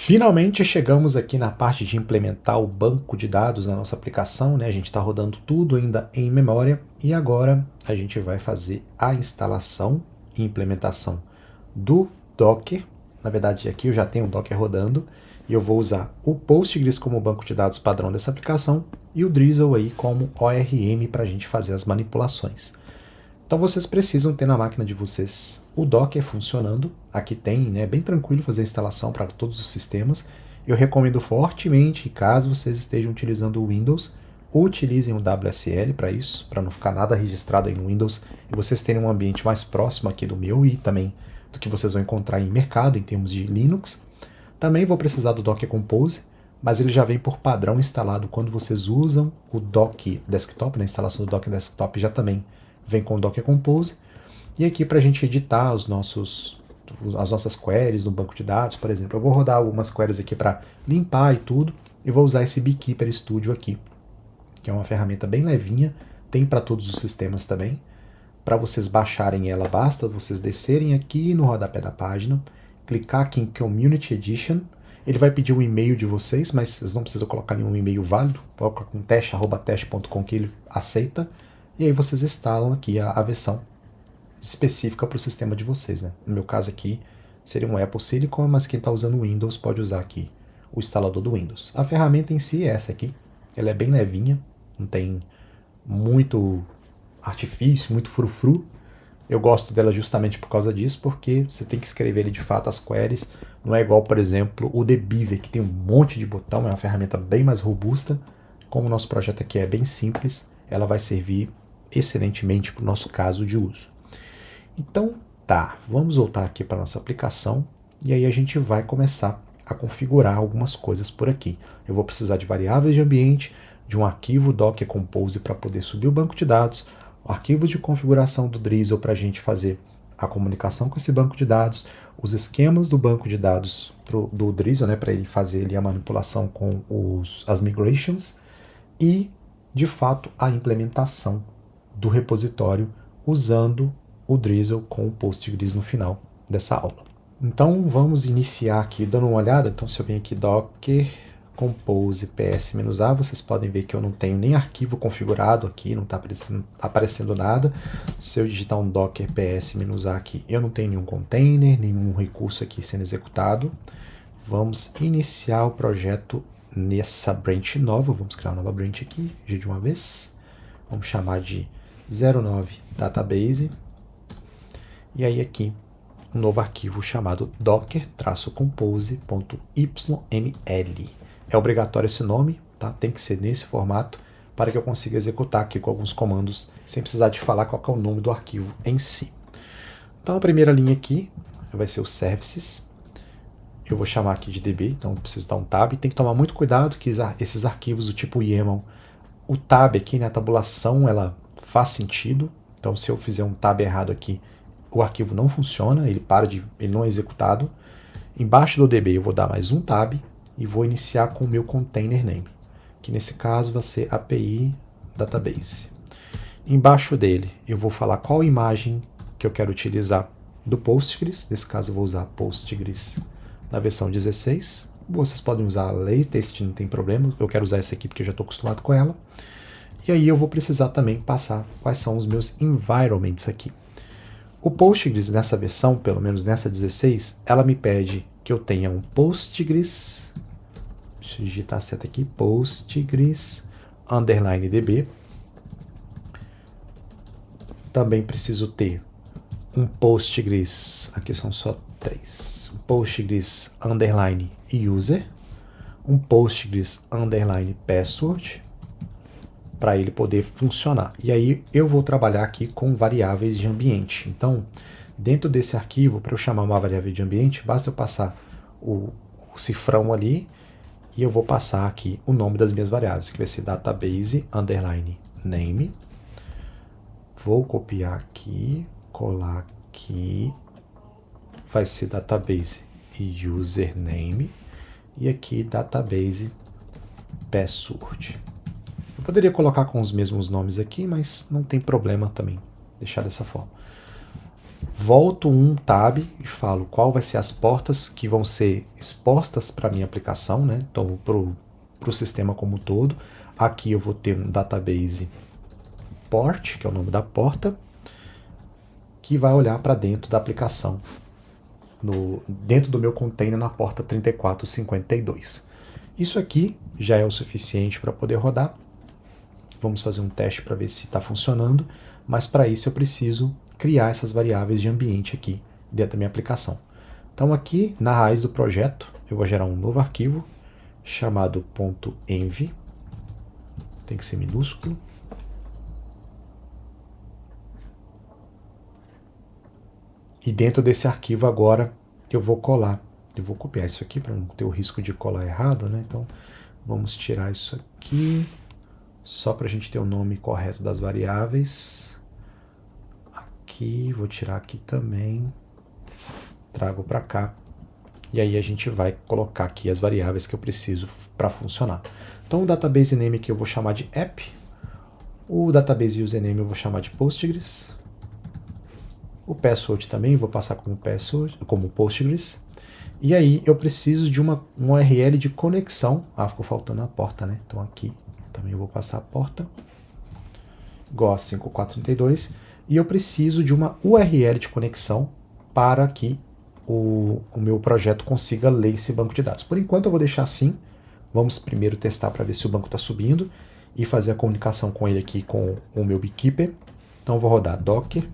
Finalmente chegamos aqui na parte de implementar o banco de dados na nossa aplicação, né? A gente está rodando tudo ainda em memória e agora a gente vai fazer a instalação e implementação do Docker. Na verdade, aqui eu já tenho o Docker rodando e eu vou usar o Postgres como banco de dados padrão dessa aplicação e o Drizzle aí como ORM para a gente fazer as manipulações. Então vocês precisam ter na máquina de vocês o Docker funcionando. Aqui tem, né, bem tranquilo fazer a instalação para todos os sistemas. Eu recomendo fortemente, caso vocês estejam utilizando o Windows, utilizem o WSL para isso, para não ficar nada registrado aí no Windows e vocês terem um ambiente mais próximo aqui do meu e também do que vocês vão encontrar em mercado em termos de Linux. Também vou precisar do Docker Compose, mas ele já vem por padrão instalado quando vocês usam o Docker Desktop, na instalação do Docker Desktop já também vem com o Docker Compose. E aqui para a gente editar as nossas queries no banco de dados, por exemplo, eu vou rodar algumas queries aqui para limpar e tudo, e vou usar esse Beekeeper Studio aqui, que é uma ferramenta bem levinha, tem para todos os sistemas também. Para vocês baixarem ela, basta vocês descerem aqui no rodapé da página, clicar aqui em Community Edition, ele vai pedir um e-mail de vocês, mas vocês não precisam colocar nenhum e-mail válido, coloca com teste@teste.com que ele aceita, e aí vocês instalam aqui a versão específica para o sistema de vocês, né? No meu caso aqui seria um Apple Silicon, mas quem está usando o Windows pode usar aqui o instalador do Windows. A ferramenta em si é essa aqui, ela é bem levinha, não tem muito artifício, muito frufru. Eu gosto dela justamente por causa disso, porque você tem que escrever ali de fato as queries, não é igual, por exemplo, o Debeaver, que tem um monte de botão, é uma ferramenta bem mais robusta. Como o nosso projeto aqui é bem simples, ela vai servir excelentemente para o nosso caso de uso. Então tá, vamos voltar aqui para a nossa aplicação e aí a gente vai começar a configurar algumas coisas por aqui. Eu vou precisar de variáveis de ambiente, de um arquivo Docker Compose para poder subir o banco de dados, arquivos de configuração do Drizzle para a gente fazer a comunicação com esse banco de dados, os esquemas do banco de dados do Drizzle, né, para ele fazer ali a manipulação com as migrations e, de fato, a implementação do repositório usando o Drizzle com o Postgres no final dessa aula. Então vamos iniciar aqui dando uma olhada. Então se eu venho aqui Docker Compose ps-a, vocês podem ver que eu não tenho nem arquivo configurado aqui, não está aparecendo nada. Se eu digitar um Docker ps-a aqui, eu não tenho nenhum container, nenhum recurso aqui sendo executado. Vamos iniciar o projeto nessa branch nova, vamos criar uma nova branch aqui, de uma vez. Vamos chamar de 09 database. E aí aqui, um novo arquivo chamado docker-compose.yml. É obrigatório esse nome, tá? Tem que ser nesse formato para que eu consiga executar aqui com alguns comandos sem precisar de falar qual é o nome do arquivo em si. Então a primeira linha aqui vai ser o services. Eu vou chamar aqui de db, então eu preciso dar um tab. Tem que tomar muito cuidado que esses arquivos do tipo YAML, o tab aqui, né, a tabulação, ela faz sentido. Então se eu fizer um tab errado aqui, o arquivo não funciona, ele não é executado. Embaixo do db eu vou dar mais um tab e vou iniciar com o meu container name, que nesse caso vai ser API database. Embaixo dele eu vou falar qual imagem que eu quero utilizar do Postgres, nesse caso eu vou usar Postgres na versão 16. Vocês podem usar a latest, não tem problema, eu quero usar essa aqui porque eu já estou acostumado com ela. E aí eu vou precisar também passar quais são os meus environments aqui. O Postgres nessa versão, pelo menos nessa 16, ela me pede que eu tenha um Postgres, deixa eu digitar a seta aqui, Postgres underline DB. Também preciso ter um Postgres, aqui são só 3, um Postgres underline user, um Postgres underline password, para ele poder funcionar. E aí eu vou trabalhar aqui com variáveis de ambiente. Então, dentro desse arquivo, para eu chamar uma variável de ambiente, basta eu passar o cifrão ali e eu vou passar aqui o nome das minhas variáveis, que vai ser database underline name. Vou copiar aqui, colar aqui, vai ser database username e aqui database password. Eu poderia colocar com os mesmos nomes aqui, mas não tem problema também deixar dessa forma. volto um tab e falo qual vai ser as portas que vão ser expostas para a minha aplicação, né? Então, para o sistema como um todo. Aqui eu vou ter um database port, que é o nome da porta, que vai olhar para dentro da aplicação, dentro do meu container na porta 3452. Isso aqui já é o suficiente para poder rodar. Vamos fazer um teste para ver se está funcionando, mas para isso eu preciso criar essas variáveis de ambiente aqui dentro da minha aplicação. Então aqui na raiz do projeto eu vou gerar um novo arquivo chamado .env, tem que ser minúsculo. E dentro desse arquivo agora eu vou colar, eu vou copiar isso aqui para não ter o risco de colar errado, né? Então vamos tirar isso aqui, só para a gente ter o nome correto das variáveis. Aqui, vou tirar aqui também, trago para cá. E aí a gente vai colocar aqui as variáveis que eu preciso para funcionar. Então o database name aqui eu vou chamar de app, o database username eu vou chamar de Postgres, o password também vou passar como password, como Postgres. E aí eu preciso de uma URL de conexão. Ah, ficou faltando a porta, né? Então aqui também eu vou passar a porta, igual a 5432. E eu preciso de uma URL de conexão para que o meu projeto consiga ler esse banco de dados. Por enquanto eu vou deixar assim. Vamos primeiro testar para ver se o banco está subindo e fazer a comunicação com ele aqui com o meu Beekeeper. Então eu vou rodar docker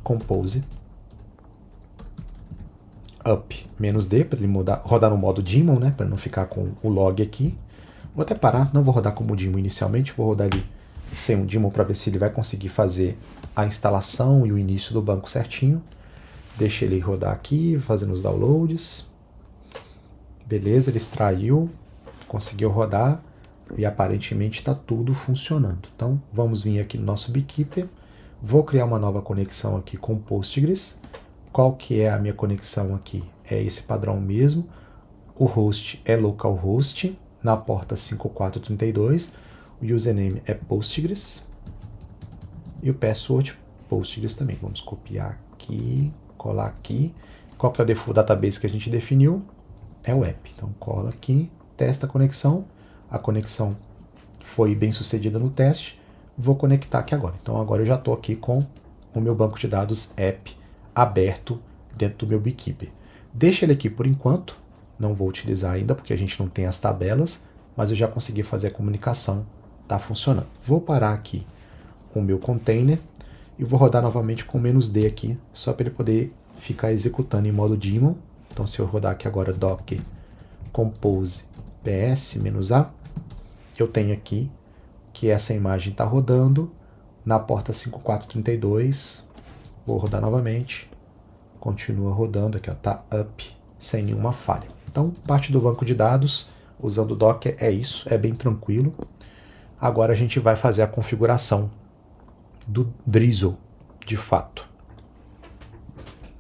compose up -d para ele rodar no modo daemon, né, para não ficar com o log aqui. Vou até parar, não vou rodar como daemon inicialmente, vou rodar ele sem um daemon para ver se ele vai conseguir fazer a instalação e o início do banco certinho. Deixa ele rodar aqui, fazendo os downloads. Beleza, ele extraiu, conseguiu rodar e aparentemente está tudo funcionando. Então vamos vir aqui no nosso Beekeeper. Vou criar uma nova conexão aqui com Postgres. Qual que é a minha conexão aqui? É esse padrão mesmo. O host é localhost na porta 5432. O username é Postgres. E o password Postgres também. Vamos copiar aqui, colar aqui. Qual que é o default database que a gente definiu? É o app. Então cola aqui, testa a conexão. A conexão foi bem sucedida no teste. Vou conectar aqui agora. Então agora eu já estou aqui com o meu banco de dados app aberto dentro do meu Beekeeper. Deixa ele aqui por enquanto, não vou utilizar ainda porque a gente não tem as tabelas, mas eu já consegui fazer a comunicação, está funcionando. Vou parar aqui o meu container e vou rodar novamente com -d aqui, só para ele poder ficar executando em modo daemon. Então se eu rodar aqui agora docker compose ps-a, eu tenho aqui que essa imagem está rodando na porta 5432. Vou rodar novamente, continua rodando aqui, está up sem nenhuma falha. Então, parte do banco de dados usando o Docker é isso, é bem tranquilo. Agora a gente vai fazer a configuração do Drizzle, de fato.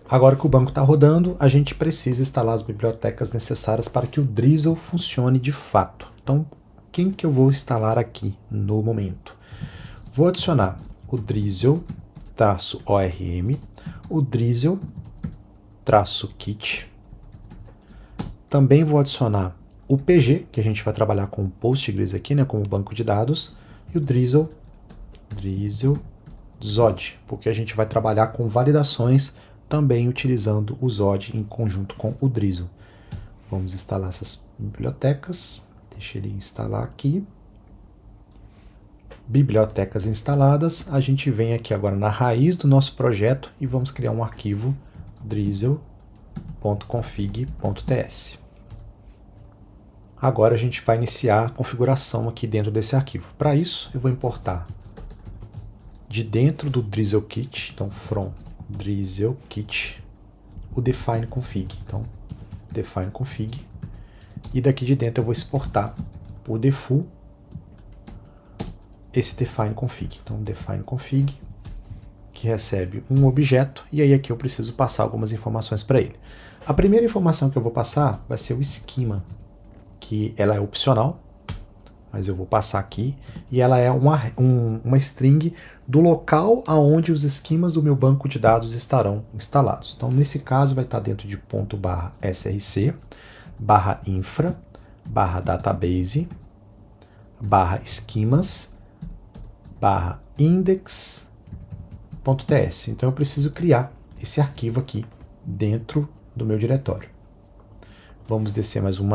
Agora que o banco está rodando, a gente precisa instalar as bibliotecas necessárias para que o Drizzle funcione de fato. Então, quem que eu vou instalar aqui no momento? Vou adicionar o Drizzle-orm, o Drizzle-kit. Também vou adicionar o PG, que a gente vai trabalhar com o Postgres aqui, né, como banco de dados, e o Drizzle-zod, porque a gente vai trabalhar com validações também utilizando o Zod em conjunto com o Drizzle. Vamos instalar essas bibliotecas. Deixa ele instalar aqui. Bibliotecas instaladas. A gente vem aqui agora na raiz do nosso projeto e vamos criar um arquivo drizzle.config.ts. Agora a gente vai iniciar a configuração aqui dentro desse arquivo. Para isso, eu vou importar de dentro do DrizzleKit, então from DrizzleKit, o define config. Então, define config. E daqui de dentro eu vou exportar por default esse define config. Então, define config, que recebe um objeto, e aí aqui eu preciso passar algumas informações para ele. A primeira informação que eu vou passar vai ser o esquema, que ela é opcional. mas eu vou passar aqui, e ela é uma string do local aonde os esquemas do meu banco de dados estarão instalados. Então, nesse caso, vai estar dentro de ./src, /infra, /database, /schemas, /index.ts. Então, eu preciso criar esse arquivo aqui dentro do meu diretório. Vamos descer mais um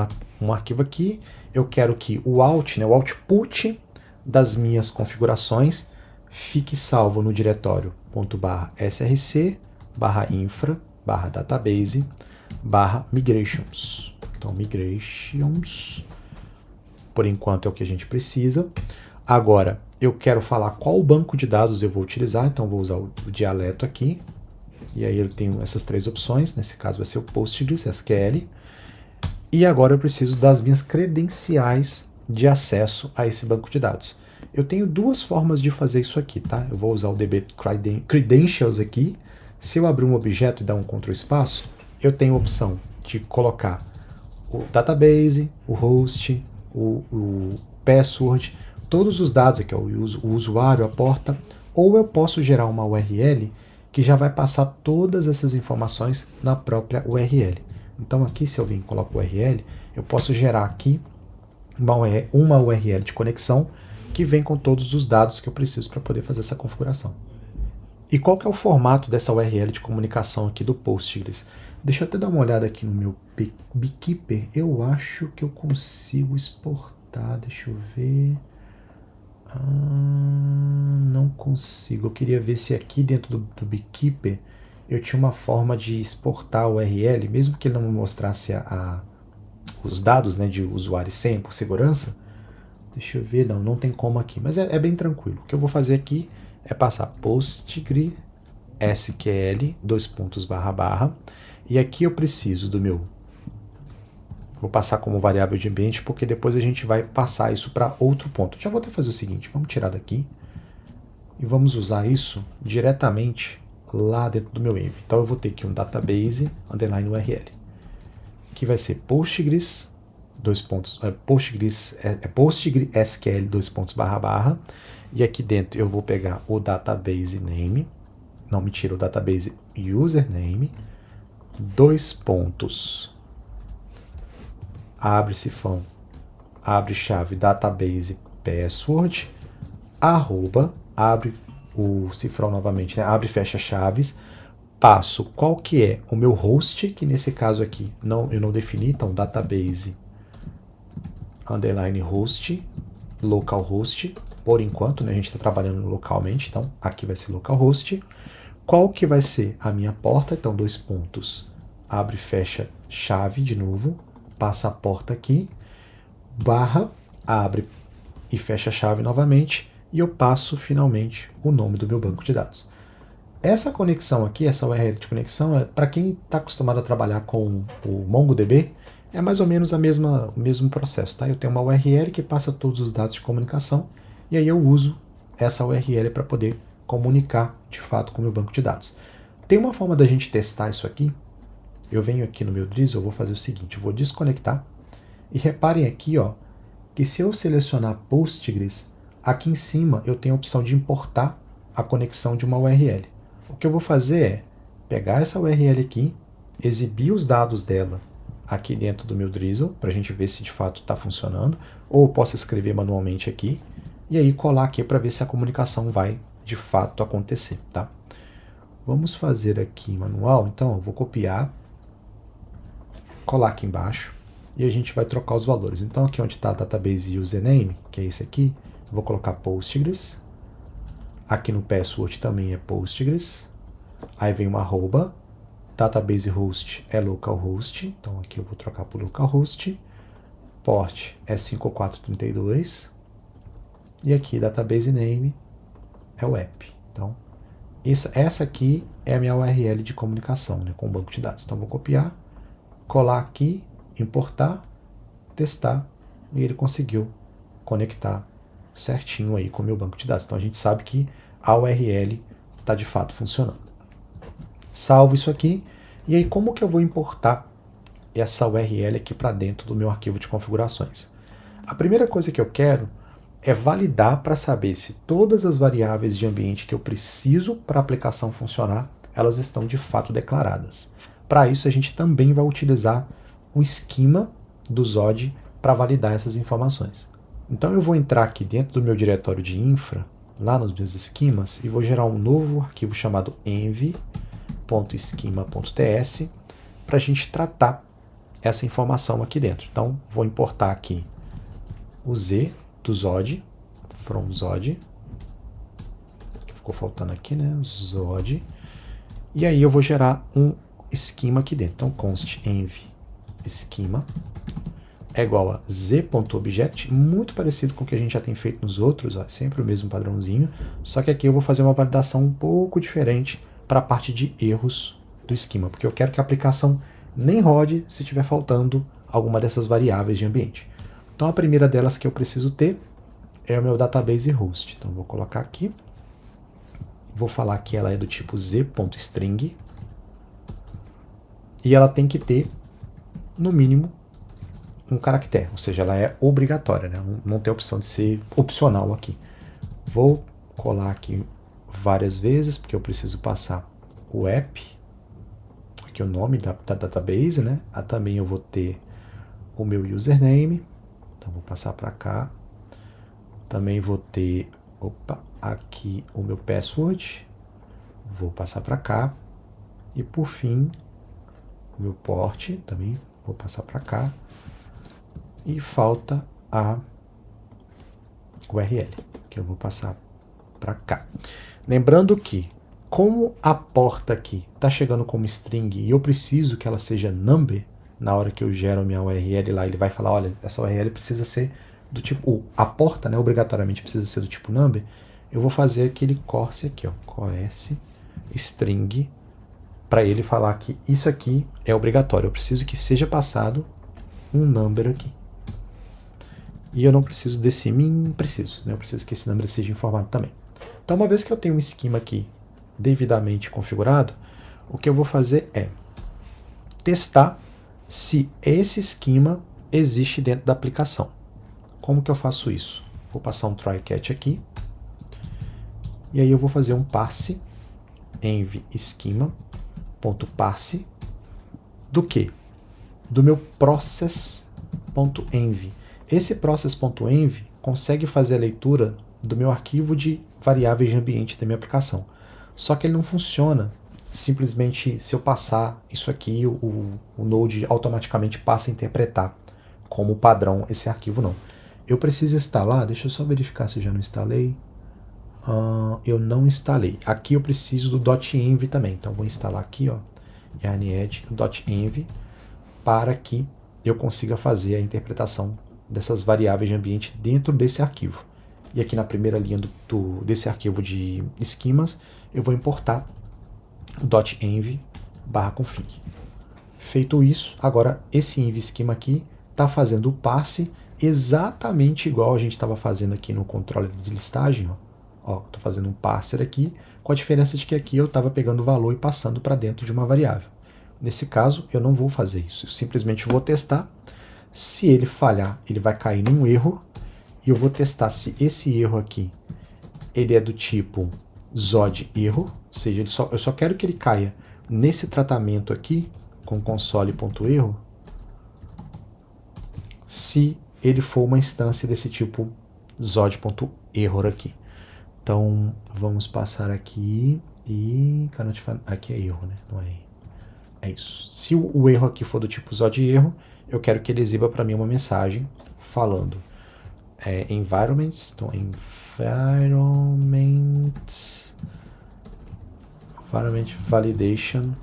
arquivo aqui. Eu quero que o out, o output das minhas configurações fique salvo no diretório ./src, /infra, /database, /migrations. Então, migrations, por enquanto, é o que a gente precisa. Agora, eu quero falar qual banco de dados eu vou utilizar, então vou usar o dialeto aqui. E aí eu tenho essas três opções, nesse caso vai ser o PostgreSQL. E agora eu preciso das minhas credenciais de acesso a esse banco de dados. Eu tenho duas formas de fazer isso aqui, tá? Eu vou usar o DB Credentials aqui. Se eu abrir um objeto e dar um Ctrl espaço, eu tenho a opção de colocar o database, o host, o password, todos os dados aqui, o usuário, a porta, ou eu posso gerar uma URL que já vai passar todas essas informações na própria URL. Então aqui, se eu vim e coloco URL, eu posso gerar aqui uma URL de conexão que vem com todos os dados que eu preciso para poder fazer essa configuração. E qual que é o formato dessa URL de comunicação aqui do Postgres? Deixa eu até dar uma olhada aqui no meu Beekeeper. Eu acho que eu consigo exportar, deixa eu ver. Não consigo. Eu queria ver se aqui dentro do Beekeeper eu tinha uma forma de exportar o URL, mesmo que ele não me mostrasse os dados, né, de usuário e senha por segurança. Deixa eu ver, não tem como aqui, mas é bem tranquilo. O que eu vou fazer aqui é passar PostgreSQL, // e aqui eu preciso do meu... Vou passar como variável de ambiente, porque depois a gente vai passar isso para outro ponto. Já vou até fazer o seguinte, vamos tirar daqui e vamos usar isso diretamente lá dentro do meu env. Então eu vou ter aqui um database _ URL, que vai ser PostgreSQL // e aqui dentro eu vou pegar o database name, não, mentira, o database username, abre cifrão, abre chave, database password, abre o cifrão novamente, né? Abre e fecha chaves, passo qual que é o meu host, que nesse caso aqui eu não defini, então database _ host, localhost, por enquanto, né, a gente está trabalhando localmente, então aqui vai ser localhost. Qual que vai ser a minha porta? Então, abre e fecha chave de novo, passa a porta aqui, abre e fecha a chave novamente, e eu passo finalmente o nome do meu banco de dados. Essa conexão aqui, essa URL de conexão, para quem está acostumado a trabalhar com o MongoDB, é mais ou menos o mesmo processo, tá? Eu tenho uma URL que passa todos os dados de comunicação, e aí eu uso essa URL para poder comunicar de fato com o meu banco de dados. Tem uma forma da gente testar isso aqui. Eu venho aqui no meu Drizzle, eu vou fazer o seguinte, eu vou desconectar, e reparem aqui, ó, que se eu selecionar Postgres, aqui em cima eu tenho a opção de importar a conexão de uma URL. O que eu vou fazer é pegar essa URL aqui, exibir os dados dela aqui dentro do meu Drizzle, para a gente ver se de fato está funcionando, ou eu posso escrever manualmente aqui, e aí colar aqui para ver se a comunicação vai de fato acontecer, tá? Vamos fazer aqui manual, então eu vou copiar, colar aqui embaixo, e a gente vai trocar os valores. Então aqui onde está database username, que é esse aqui, eu vou colocar Postgres, aqui no password também é Postgres, aí vem uma arroba, database host é localhost, então aqui eu vou trocar por localhost, port é 5432, e aqui database name é o app. Então, essa aqui é a minha URL de comunicação, né, com o banco de dados. Então, vou copiar, colar aqui, importar, testar, e ele conseguiu conectar certinho aí com o meu banco de dados. Então, a gente sabe que a URL está de fato funcionando. Salvo isso aqui, e aí como que eu vou importar essa URL aqui para dentro do meu arquivo de configurações? A primeira coisa que eu quero é validar para saber se todas as variáveis de ambiente que eu preciso para a aplicação funcionar, elas estão de fato declaradas. Para isso, a gente também vai utilizar o esquema do Zod para validar essas informações. Então eu vou entrar aqui dentro do meu diretório de infra, lá nos meus esquemas, e vou gerar um novo arquivo chamado env.schema.ts para a gente tratar essa informação aqui dentro. Então vou importar aqui o Z do Zod, from Zod, ficou faltando aqui, né, Zod, e aí eu vou gerar um esquema aqui dentro. Então const env esquema é igual a z.object, muito parecido com o que a gente já tem feito nos outros, ó, sempre o mesmo padrãozinho, só que aqui eu vou fazer uma validação um pouco diferente para a parte de erros do esquema, porque eu quero que a aplicação nem rode se estiver faltando alguma dessas variáveis de ambiente. Então a primeira delas que eu preciso ter é o meu database host. Então vou colocar aqui, vou falar que ela é do tipo z.string e ela tem que ter no mínimo um caractere, ou seja, ela é obrigatória, né? Não tem opção de ser opcional aqui. Vou colar aqui várias vezes, porque eu preciso passar o app, aqui o nome da database, né? Também eu vou ter o meu username, então vou passar para cá. Também vou ter, aqui o meu password, vou passar para cá. E por fim, o meu port, também vou passar para cá. E falta a URL, que eu vou passar para cá. Lembrando que, como a porta aqui está chegando como string e eu preciso que ela seja number, na hora que eu gero a minha URL lá, ele vai falar, olha, essa URL precisa ser do tipo, a porta, né, obrigatoriamente precisa ser do tipo number, eu vou fazer aquele corse aqui, ó, corse string, para ele falar que isso aqui é obrigatório, eu preciso que seja passado um number aqui. E eu não preciso desse min, preciso, né, eu preciso que esse number seja informado também. Então, uma vez que eu tenho um esquema aqui devidamente configurado, o que eu vou fazer é testar se esse esquema existe dentro da aplicação. Como que eu faço isso? Vou passar um try catch aqui, e aí eu vou fazer um parse, env schema.parse, do que? Do meu process.env. Esse process.env consegue fazer a leitura do meu arquivo de variáveis de ambiente da minha aplicação. Só que ele não funciona simplesmente se eu passar isso aqui, o Node automaticamente passa a interpretar como padrão esse arquivo, não. Eu preciso instalar, deixa eu só verificar se eu já não instalei. Eu não instalei. Aqui eu preciso do .env também, então vou instalar aqui, ó, yarn-add.env, para que eu consiga fazer a interpretação dessas variáveis de ambiente dentro desse arquivo. E aqui na primeira linha desse arquivo de esquemas, eu vou importar o .env/config. Feito isso, agora esse env esquema aqui está fazendo o parse exatamente igual a gente estava fazendo aqui no controle de listagem. Estou fazendo um parser aqui, com a diferença de que aqui eu estava pegando o valor e passando para dentro de uma variável. Nesse caso, eu não vou fazer isso. Eu simplesmente vou testar. Se ele falhar, ele vai cair num erro. E eu vou testar se esse erro aqui ele é do tipo Zod erro, ou seja, eu só quero que ele caia nesse tratamento aqui, com console.erro, se ele for uma instância desse tipo Zod.error aqui. Então, vamos passar aqui e... aqui é erro, né? Não é. É isso. Se o erro aqui for do tipo Zod erro, eu quero que ele exiba para mim uma mensagem falando environments, então environment validation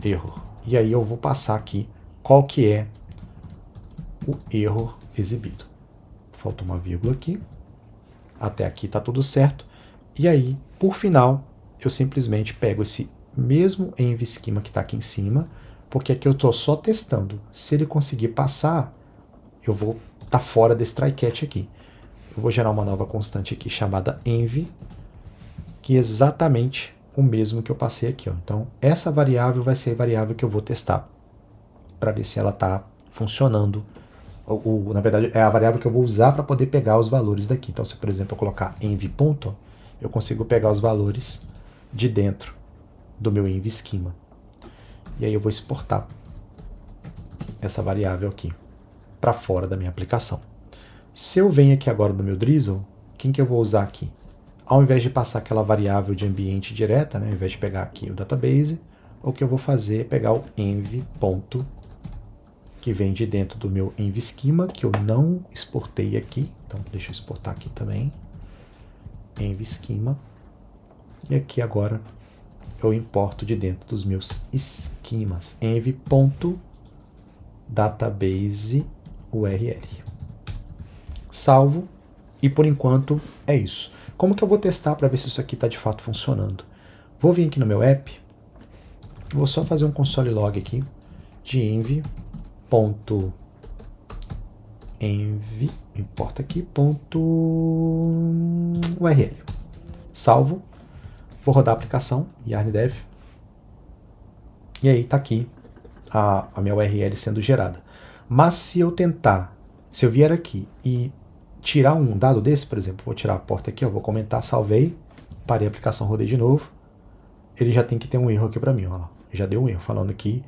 error. E aí eu vou passar aqui qual que é o erro exibido. Falta uma vírgula aqui. Até aqui está tudo certo. E aí, por final, eu simplesmente pego esse mesmo env schema que está aqui em cima, porque aqui eu estou só testando. Se ele conseguir passar, eu vou estar fora desse try catch aqui. Eu vou gerar uma nova constante aqui chamada env, que é exatamente o mesmo que eu passei aqui. Então, essa variável vai ser a variável que eu vou testar, para ver se ela está funcionando Na verdade, é a variável que eu vou usar para poder pegar os valores daqui. Então, se, por exemplo, eu colocar env ponto, eu consigo pegar os valores de dentro do meu env schema. E aí eu vou exportar essa variável aqui para fora da minha aplicação. Se eu venho aqui agora no meu Drizzle, quem que eu vou usar aqui? Ao invés de passar aquela variável de ambiente direta, né, ao invés de pegar aqui o database, o que eu vou fazer é pegar o env ponto, que vem de dentro do meu env schema, que eu não exportei aqui. Então, deixa eu exportar aqui também. Env schema. E aqui agora eu importo de dentro dos meus esquemas. env.database URL. Salvo. E por enquanto é isso. Como que eu vou testar para ver se isso aqui está de fato funcionando? Vou vir aqui no meu app. Vou só fazer um console log aqui de env. Importa aqui, .url. Salvo. Vou rodar a aplicação, yarndev. E aí está aqui a minha URL sendo gerada. Mas se eu vier aqui e tirar um dado desse, por exemplo, vou tirar a porta aqui, vou comentar, salvei, parei a aplicação, rodei de novo, ele já tem que ter um erro aqui para mim, ó, já deu um erro, falando que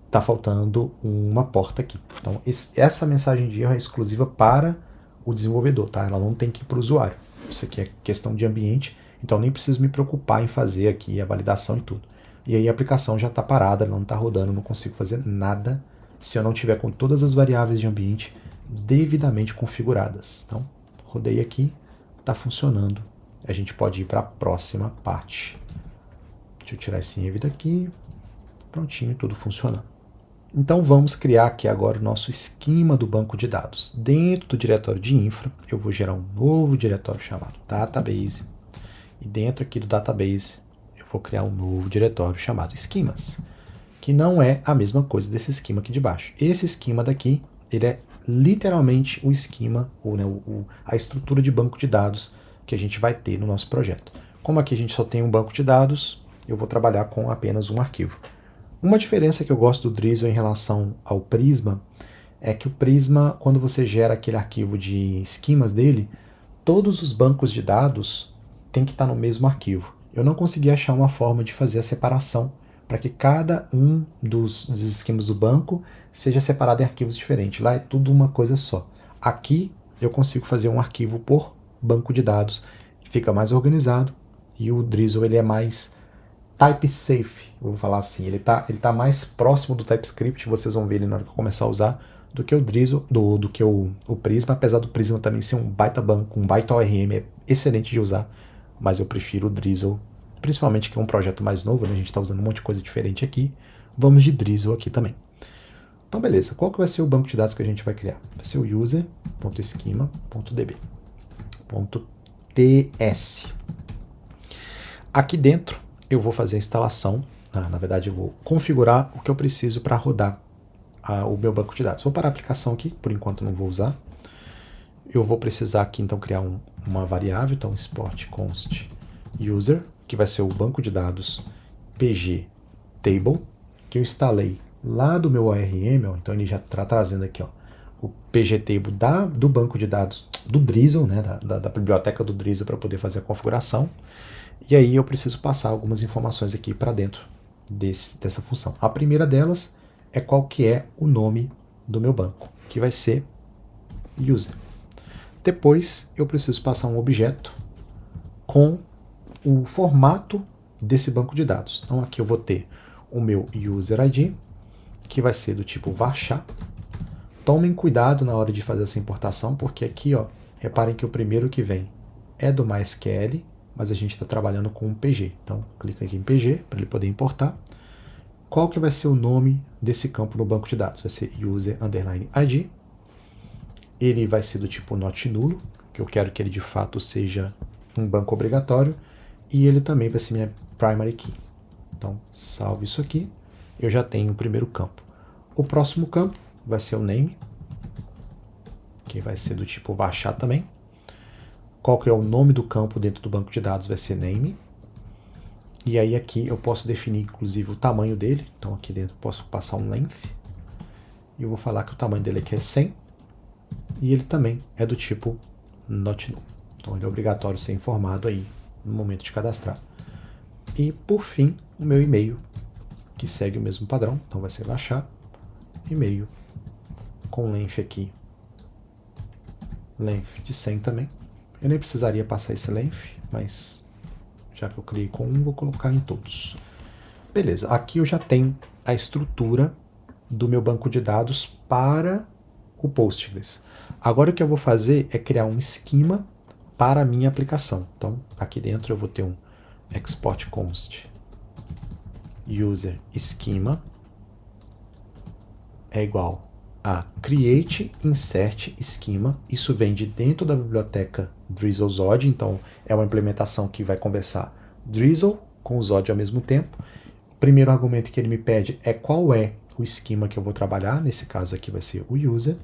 está faltando uma porta aqui. Então, essa mensagem de erro é exclusiva para o desenvolvedor, tá? Ela não tem que ir para o usuário. Isso aqui é questão de ambiente, então nem preciso me preocupar em fazer aqui a validação e tudo. E aí a aplicação já está parada, ela não está rodando, não consigo fazer nada se eu não tiver com todas as variáveis de ambiente devidamente configuradas. Então, rodei aqui, está funcionando. A gente pode ir para a próxima parte. Deixa eu tirar esse env daqui. Prontinho, tudo funcionando. Então vamos criar aqui agora o nosso esquema do banco de dados. Dentro do diretório de infra, eu vou gerar um novo diretório chamado database. E dentro aqui do database, eu vou criar um novo diretório chamado esquemas, que não é a mesma coisa desse esquema aqui de baixo. Esse esquema daqui, ele é literalmente o esquema, ou né, a estrutura de banco de dados que a gente vai ter no nosso projeto. Como aqui a gente só tem um banco de dados, eu vou trabalhar com apenas um arquivo. Uma diferença que eu gosto do Drizzle em relação ao Prisma é que o Prisma, quando você gera aquele arquivo de esquemas dele, todos os bancos de dados têm que estar no mesmo arquivo. Eu não consegui achar uma forma de fazer a separação para que cada um dos esquemas do banco seja separado em arquivos diferentes. Lá é tudo uma coisa só. Aqui eu consigo fazer um arquivo por banco de dados, fica mais organizado, e o Drizzle ele é mais type safe, vou falar assim, ele tá mais próximo do TypeScript, vocês vão ver ele na hora que eu começar a usar, do que o Drizzle, do que o Prisma, apesar do Prisma também ser um baita banco, um baita ORM, é excelente de usar, mas eu prefiro o Drizzle, principalmente que é um projeto mais novo, né? A gente está usando um monte de coisa diferente aqui, vamos de Drizzle aqui também. Então beleza, qual que vai ser o banco de dados que a gente vai criar? Vai ser o user.schema.db.ts. Aqui dentro eu vou fazer a instalação, na verdade eu vou configurar o que eu preciso para rodar o meu banco de dados. Vou parar a aplicação aqui, por enquanto não vou usar. Eu vou precisar aqui então criar uma variável, então export const user, que vai ser o banco de dados pg table, que eu instalei lá do meu ORM, ó, então ele já está trazendo aqui, ó, o pg table do banco de dados do Drizzle, né, da biblioteca do Drizzle para poder fazer a configuração. E aí eu preciso passar algumas informações aqui para dentro dessa função. A primeira delas é qual que é o nome do meu banco, que vai ser user. Depois eu preciso passar um objeto com o formato desse banco de dados. Então aqui eu vou ter o meu user ID, que vai ser do tipo varchar. Tomem cuidado na hora de fazer essa importação, porque aqui, ó, reparem que o primeiro que vem é do MySQL, mas a gente está trabalhando com um PG. Então, clica aqui em PG para ele poder importar. Qual que vai ser o nome desse campo no banco de dados? Vai ser user_id. Ele vai ser do tipo not nulo, que eu quero que ele de fato seja um banco obrigatório. E ele também vai ser minha primary key. Então, salvo isso aqui. Eu já tenho o primeiro campo. O próximo campo vai ser o name, que vai ser do tipo varchar também. Qual que é o nome do campo dentro do banco de dados? Vai ser name. E aí aqui eu posso definir inclusive o tamanho dele. Então aqui dentro eu posso passar um length. E eu vou falar que o tamanho dele aqui é 100. e ele também é do tipo not null. Então ele é obrigatório ser informado aí no momento de cadastrar. E por fim, o meu e-mail, que segue o mesmo padrão, então vai ser baixar e-mail com length aqui, length de 100 também. Eu nem precisaria passar esse length, mas já que eu criei com um, vou colocar em todos. Beleza, aqui eu já tenho a estrutura do meu banco de dados para o Postgres. Agora o que eu vou fazer é criar um esquema para a minha aplicação. Então, aqui dentro eu vou ter um export const user schema é igual a create insert schema. Isso vem de dentro da biblioteca DrizzleZod, então é uma implementação que vai conversar Drizzle com o Zod ao mesmo tempo. O primeiro argumento que ele me pede é qual é o esquema que eu vou trabalhar, nesse caso aqui vai ser o user,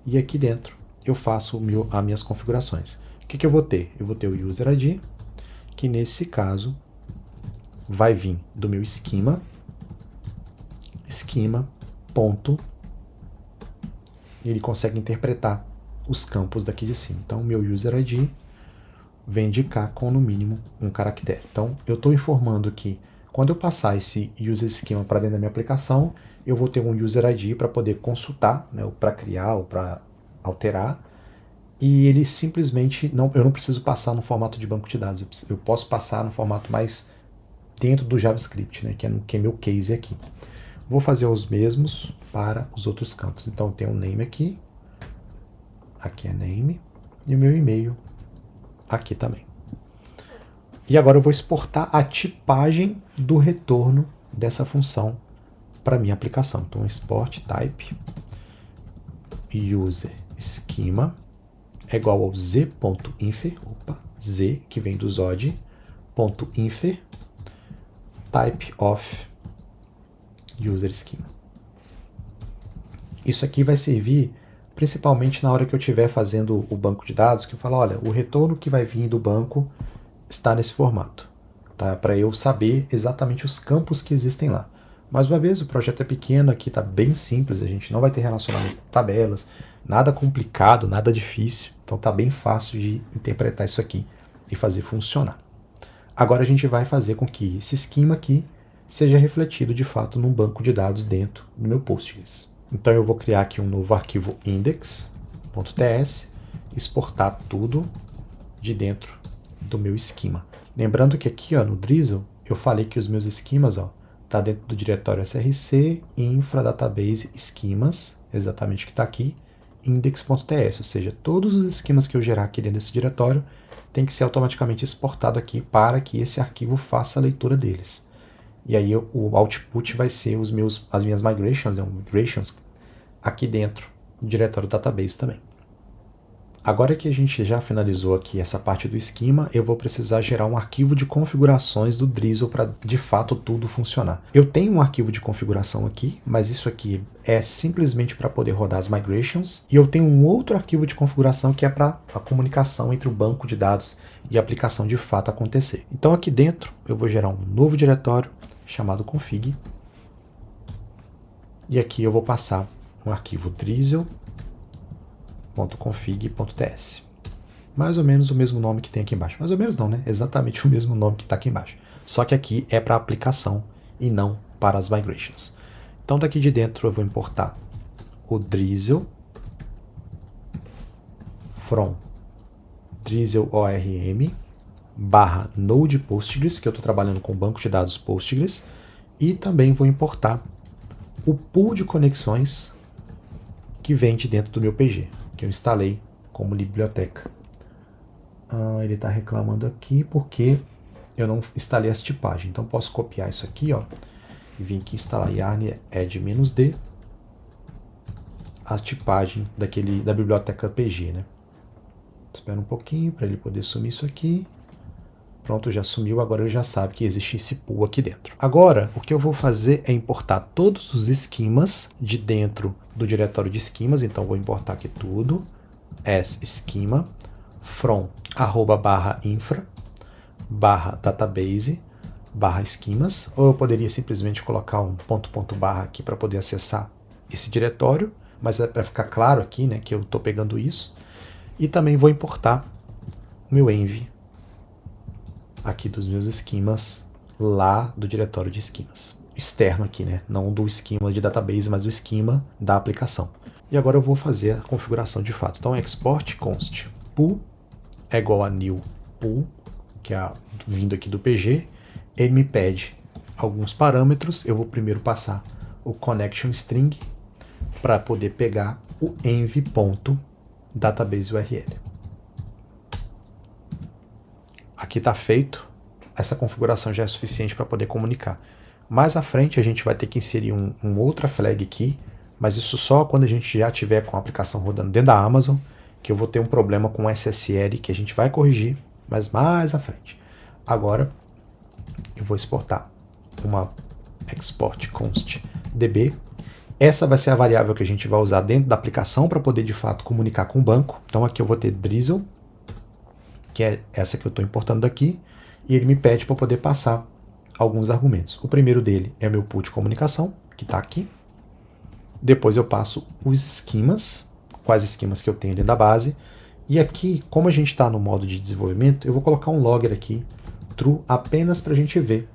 e aqui dentro eu faço as minhas configurações. O que eu vou ter? Eu vou ter o user ID, que nesse caso vai vir do meu esquema, ponto, e ele consegue interpretar os campos daqui de cima. Então, o meu user ID vem de cá com no mínimo um caractere. Então, eu estou informando que quando eu passar esse user schema para dentro da minha aplicação, eu vou ter um user ID para poder consultar, né, ou para criar, ou para alterar, e ele simplesmente, eu não preciso passar no formato de banco de dados, eu posso passar no formato mais dentro do JavaScript, né, que é meu case aqui. Vou fazer os mesmos para os outros campos. Então, eu tenho um name aqui é name, e o meu e-mail aqui também. E agora eu vou exportar a tipagem do retorno dessa função para minha aplicação. Então, export type user schema é igual ao z.infer, z, que vem do Zod, .infer, type of user schema. Isso aqui vai servir principalmente na hora que eu estiver fazendo o banco de dados, que eu falo, olha, o retorno que vai vir do banco está nesse formato, tá? Para eu saber exatamente os campos que existem lá. Mais uma vez, o projeto é pequeno, aqui está bem simples, a gente não vai ter relacionamento com tabelas, nada complicado, nada difícil, então está bem fácil de interpretar isso aqui e fazer funcionar. Agora a gente vai fazer com que esse esquema aqui seja refletido de fato num banco de dados dentro do meu Postgres. Então eu vou criar aqui um novo arquivo index.ts, exportar tudo de dentro do meu esquema. Lembrando que aqui no Drizzle eu falei que os meus esquemas tá dentro do diretório src infra database schemas, exatamente o que está aqui, index.ts, ou seja, todos os esquemas que eu gerar aqui dentro desse diretório tem que ser automaticamente exportado aqui para que esse arquivo faça a leitura deles. E aí o output vai ser as minhas migrations aqui dentro do diretório database também. Agora que a gente já finalizou aqui essa parte do esquema, eu vou precisar gerar um arquivo de configurações do Drizzle para de fato tudo funcionar. Eu tenho um arquivo de configuração aqui, mas isso aqui é simplesmente para poder rodar as migrations, e eu tenho um outro arquivo de configuração que é para a comunicação entre o banco de dados e a aplicação de fato acontecer. Então aqui dentro eu vou gerar um novo diretório chamado config, e aqui eu vou passar um arquivo drizzle.config.ts. Mais ou menos o mesmo nome que tem aqui embaixo. Mais ou menos não, né? Exatamente o mesmo nome que está aqui embaixo. Só que aqui é para a aplicação e não para as migrations. Então daqui de dentro eu vou importar o Drizzle from Drizzle ORM /node Postgres, que eu estou trabalhando com o banco de dados Postgres, e também vou importar o pool de conexões que vem de dentro do meu PG, que eu instalei como biblioteca. Ele está reclamando aqui porque eu não instalei as tipagens. Então posso copiar isso aqui, e vir aqui instalar yarn add-d a tipagem da biblioteca PG, né? Espera um pouquinho para ele poder sumir isso aqui. Pronto, já sumiu, agora ele já sabe que existe esse pool aqui dentro. Agora, o que eu vou fazer é importar todos os esquemas de dentro do diretório de esquemas. Então, vou importar aqui tudo, as schema, from @infra, /database, /schemas, ou eu poderia simplesmente colocar um .. aqui para poder acessar esse diretório, mas é para ficar claro aqui, né, que eu estou pegando isso. E também vou importar o meu env aqui dos meus esquemas lá do diretório de esquemas. Externo aqui, né? Não do esquema de database, mas do esquema da aplicação. E agora eu vou fazer a configuração de fato. Então, export const pool é igual a new pool, que é vindo aqui do PG. Ele me pede alguns parâmetros. Eu vou primeiro passar o connection string para poder pegar o env.database URL. Aqui está feito. Essa configuração já é suficiente para poder comunicar. Mais à frente a gente vai ter que inserir um outra flag aqui, mas isso só quando a gente já tiver com a aplicação rodando dentro da Amazon, que eu vou ter um problema com o SSL que a gente vai corrigir, mas mais à frente. Agora eu vou exportar uma export const db. Essa vai ser a variável que a gente vai usar dentro da aplicação para poder de fato comunicar com o banco. Então aqui eu vou ter drizzle, que é essa que eu estou importando daqui, e ele me pede para poder passar alguns argumentos. O primeiro dele é meu pool de comunicação, que está aqui. Depois eu passo os esquemas, quais esquemas que eu tenho dentro da base. E aqui, como a gente está no modo de desenvolvimento, eu vou colocar um logger aqui, true, apenas para a gente ver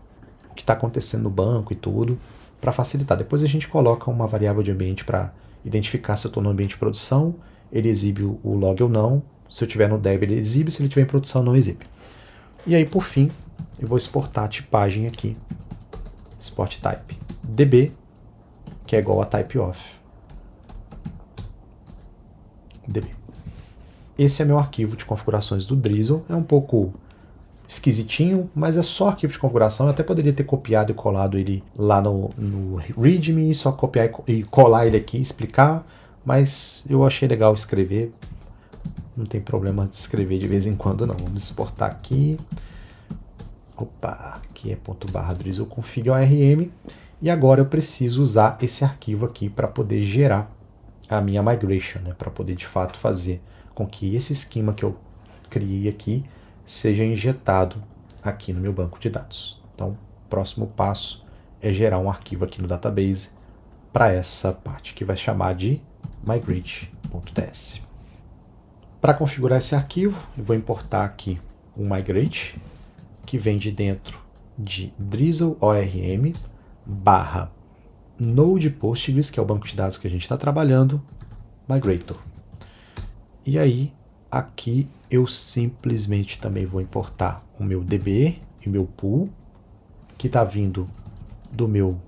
o que está acontecendo no banco e tudo, para facilitar. Depois a gente coloca uma variável de ambiente para identificar se eu estou no ambiente de produção, ele exibe o log ou não. Se eu estiver no dev, ele exibe, se ele estiver em produção, não exibe. E aí, por fim, eu vou exportar a tipagem aqui, export type db, que é igual a type of db. Esse é meu arquivo de configurações do Drizzle. É um pouco esquisitinho, mas é só arquivo de configuração. Eu até poderia ter copiado e colado ele lá no README, só copiar e colar ele aqui, explicar, mas eu achei legal escrever. Não tem problema de escrever de vez em quando, não. Vamos exportar aqui. Opa, aqui é ./drizzle config ORM. E agora eu preciso usar esse arquivo aqui para poder gerar a minha migration, né? Para poder de fato fazer com que esse esquema que eu criei aqui seja injetado aqui no meu banco de dados. Então, o próximo passo é gerar um arquivo aqui no database para essa parte que vai chamar de migrate.ts. Para configurar esse arquivo, eu vou importar aqui o migrate, que vem de dentro de drizzle ORM barra node Postgres, que é o banco de dados que a gente está trabalhando, migrator. E aí, aqui eu simplesmente também vou importar o meu DB e o meu pool, que está vindo do meu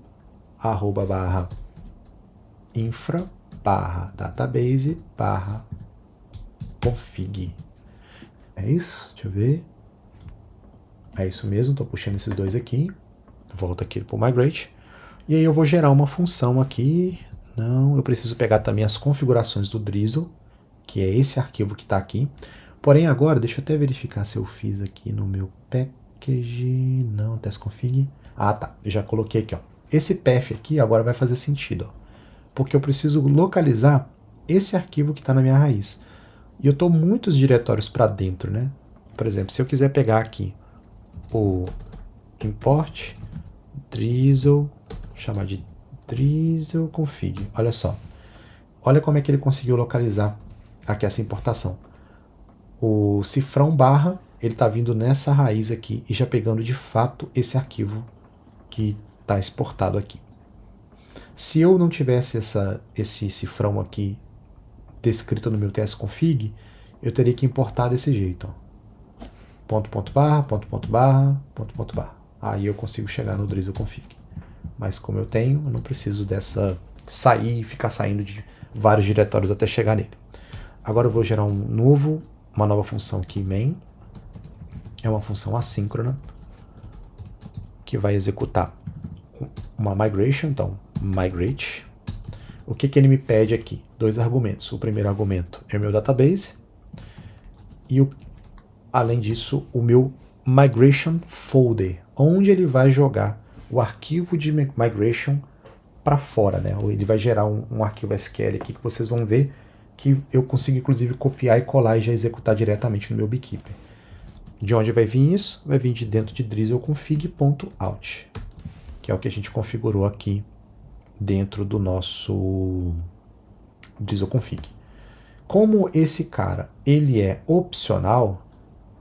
@infra /database /config. É isso? Deixa eu ver. É isso mesmo, estou puxando esses dois aqui. Volto aqui para o migrate. E aí eu vou gerar uma função aqui. Não, eu preciso pegar também as configurações do Drizzle, que é esse arquivo que está aqui. Porém agora, deixa eu até verificar se eu fiz aqui no meu package. Não, testconfig. Ah, tá. Eu já coloquei aqui, ó. Esse path aqui agora vai fazer sentido, ó, porque eu preciso localizar esse arquivo que está na minha raiz. E eu estou muitos diretórios para dentro, né? Por exemplo, se eu quiser pegar aqui o import drizzle, chamar de drizzle config. Olha só. Olha como é que ele conseguiu localizar aqui essa importação. O cifrão barra, ele está vindo nessa raiz aqui e já pegando de fato esse arquivo que está exportado aqui. Se eu não tivesse esse cifrão aqui descrito no meu testconfig, eu teria que importar desse jeito, ó. Ponto.barra. Aí eu consigo chegar no drizzle config. Mas como eu tenho, eu não preciso dessa sair e ficar saindo de vários diretórios até chegar nele. Agora eu vou gerar uma nova função aqui, main. É uma função assíncrona que vai executar uma migration, então migrate. O que ele me pede aqui? Dois argumentos. O primeiro argumento é o meu database e, além disso, o meu migration folder, onde ele vai jogar o arquivo de migration para fora, né? Ou ele vai gerar um arquivo SQL aqui que vocês vão ver que eu consigo inclusive copiar e colar e já executar diretamente no meu Beekeeper. De onde vai vir isso? Vai vir de dentro de drizzle config.out, que é o que a gente configurou aqui dentro do nosso Drizzle config. Como esse cara ele é opcional,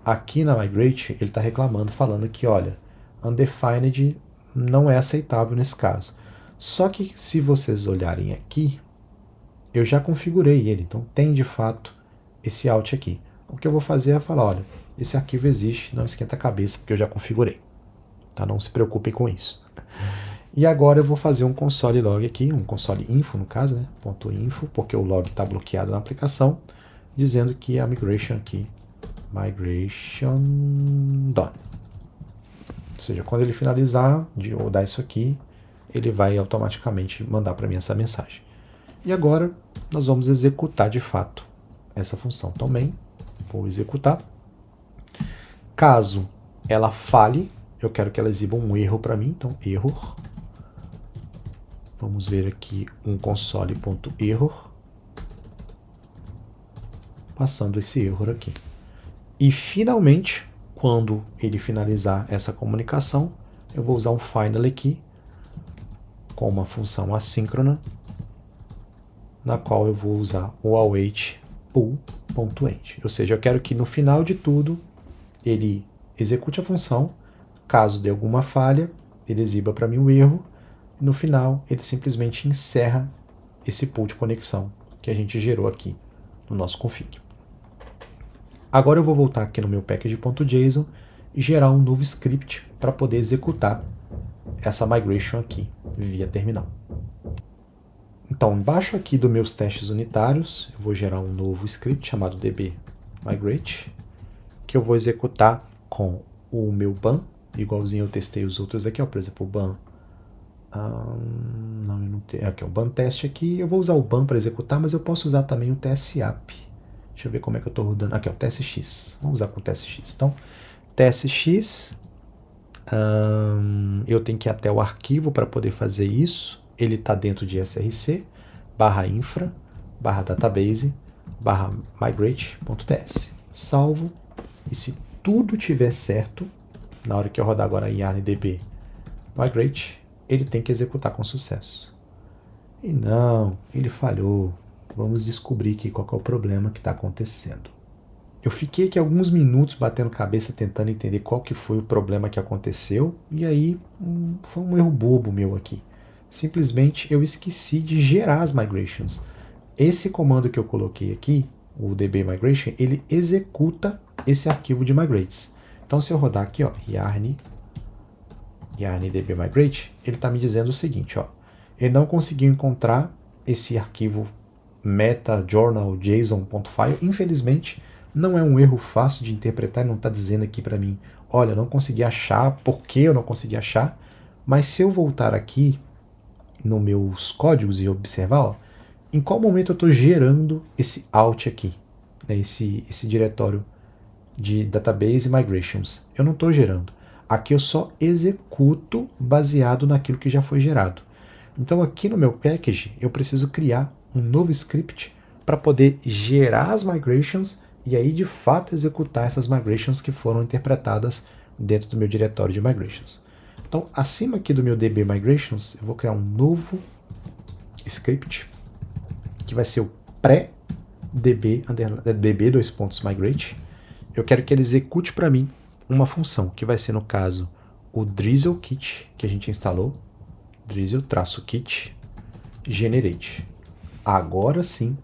aqui na migrate ele está reclamando, falando que, olha, undefined não é aceitável nesse caso. Só que se vocês olharem aqui, eu já configurei ele, então tem de fato esse out aqui. O que eu vou fazer é falar, olha, esse arquivo existe, não esquenta a cabeça, porque eu já configurei. Tá? Não se preocupem com isso. E agora eu vou fazer um console log aqui, um console info no caso, né? .info, porque o log está bloqueado na aplicação, dizendo que a migration aqui, migration done. Ou seja, quando ele finalizar de rodar isso aqui, ele vai automaticamente mandar para mim essa mensagem. E agora nós vamos executar de fato essa função. Também vou executar. Caso ela falhe, eu quero que ela exiba um erro para mim, então error. Vamos ver aqui um console.error, passando esse erro aqui. E finalmente, quando ele finalizar essa comunicação, eu vou usar um final aqui, com uma função assíncrona, na qual eu vou usar o await pull.end. Ou seja, eu quero que no final de tudo, ele execute a função, caso dê alguma falha, ele exiba para mim o erro, e no final ele simplesmente encerra esse pull de conexão que a gente gerou aqui no nosso config. Agora eu vou voltar aqui no meu package.json e gerar um novo script para poder executar essa migration aqui via terminal. Então, embaixo aqui dos meus testes unitários, eu vou gerar um novo script chamado db-migrate, que eu vou executar com o meu ban, igualzinho eu testei os outros aqui, ó, por exemplo, o ban. Aqui, o ban teste aqui, eu vou usar o ban para executar, mas eu posso usar também o tsap. Deixa eu ver como é que eu estou rodando. Aqui, ó, tsx. Vamos usar com o tsx. Então, tsx, eu tenho que ir até o arquivo para poder fazer isso. Ele está dentro de src, /infra, /database, /migrate.ts. Salvo. E se tudo tiver certo, na hora que eu rodar agora yarn-db migrate, ele tem que executar com sucesso. E não, ele falhou. Vamos descobrir aqui qual que é o problema que está acontecendo. Eu fiquei aqui alguns minutos batendo cabeça tentando entender qual que foi o problema que aconteceu, e aí foi um erro bobo meu aqui. Simplesmente eu esqueci de gerar as migrations. Esse comando que eu coloquei aqui, o db-migration, ele executa esse arquivo de migrates. Então se eu rodar aqui, ó, yarn db-migrate, ele está me dizendo o seguinte, ó, ele não conseguiu encontrar esse arquivo meta-journal-json.file. Infelizmente, não é um erro fácil de interpretar, ele não está dizendo aqui para mim, olha, eu não consegui achar, por que eu não consegui achar, mas se eu voltar aqui nos meus códigos e observar, ó, em qual momento eu estou gerando esse out aqui, né, esse diretório de database migrations. Eu não estou gerando. Aqui eu só executo baseado naquilo que já foi gerado. Então aqui no meu package eu preciso criar um novo script para poder gerar as migrations e aí de fato executar essas migrations que foram interpretadas dentro do meu diretório de migrations. Então acima aqui do meu db migrations eu vou criar um novo script que vai ser o pré-db_migrate. Eu quero que ele execute para mim uma função que vai ser, no caso, o drizzle-kit que a gente instalou, drizzle-kit generate. Agora sim,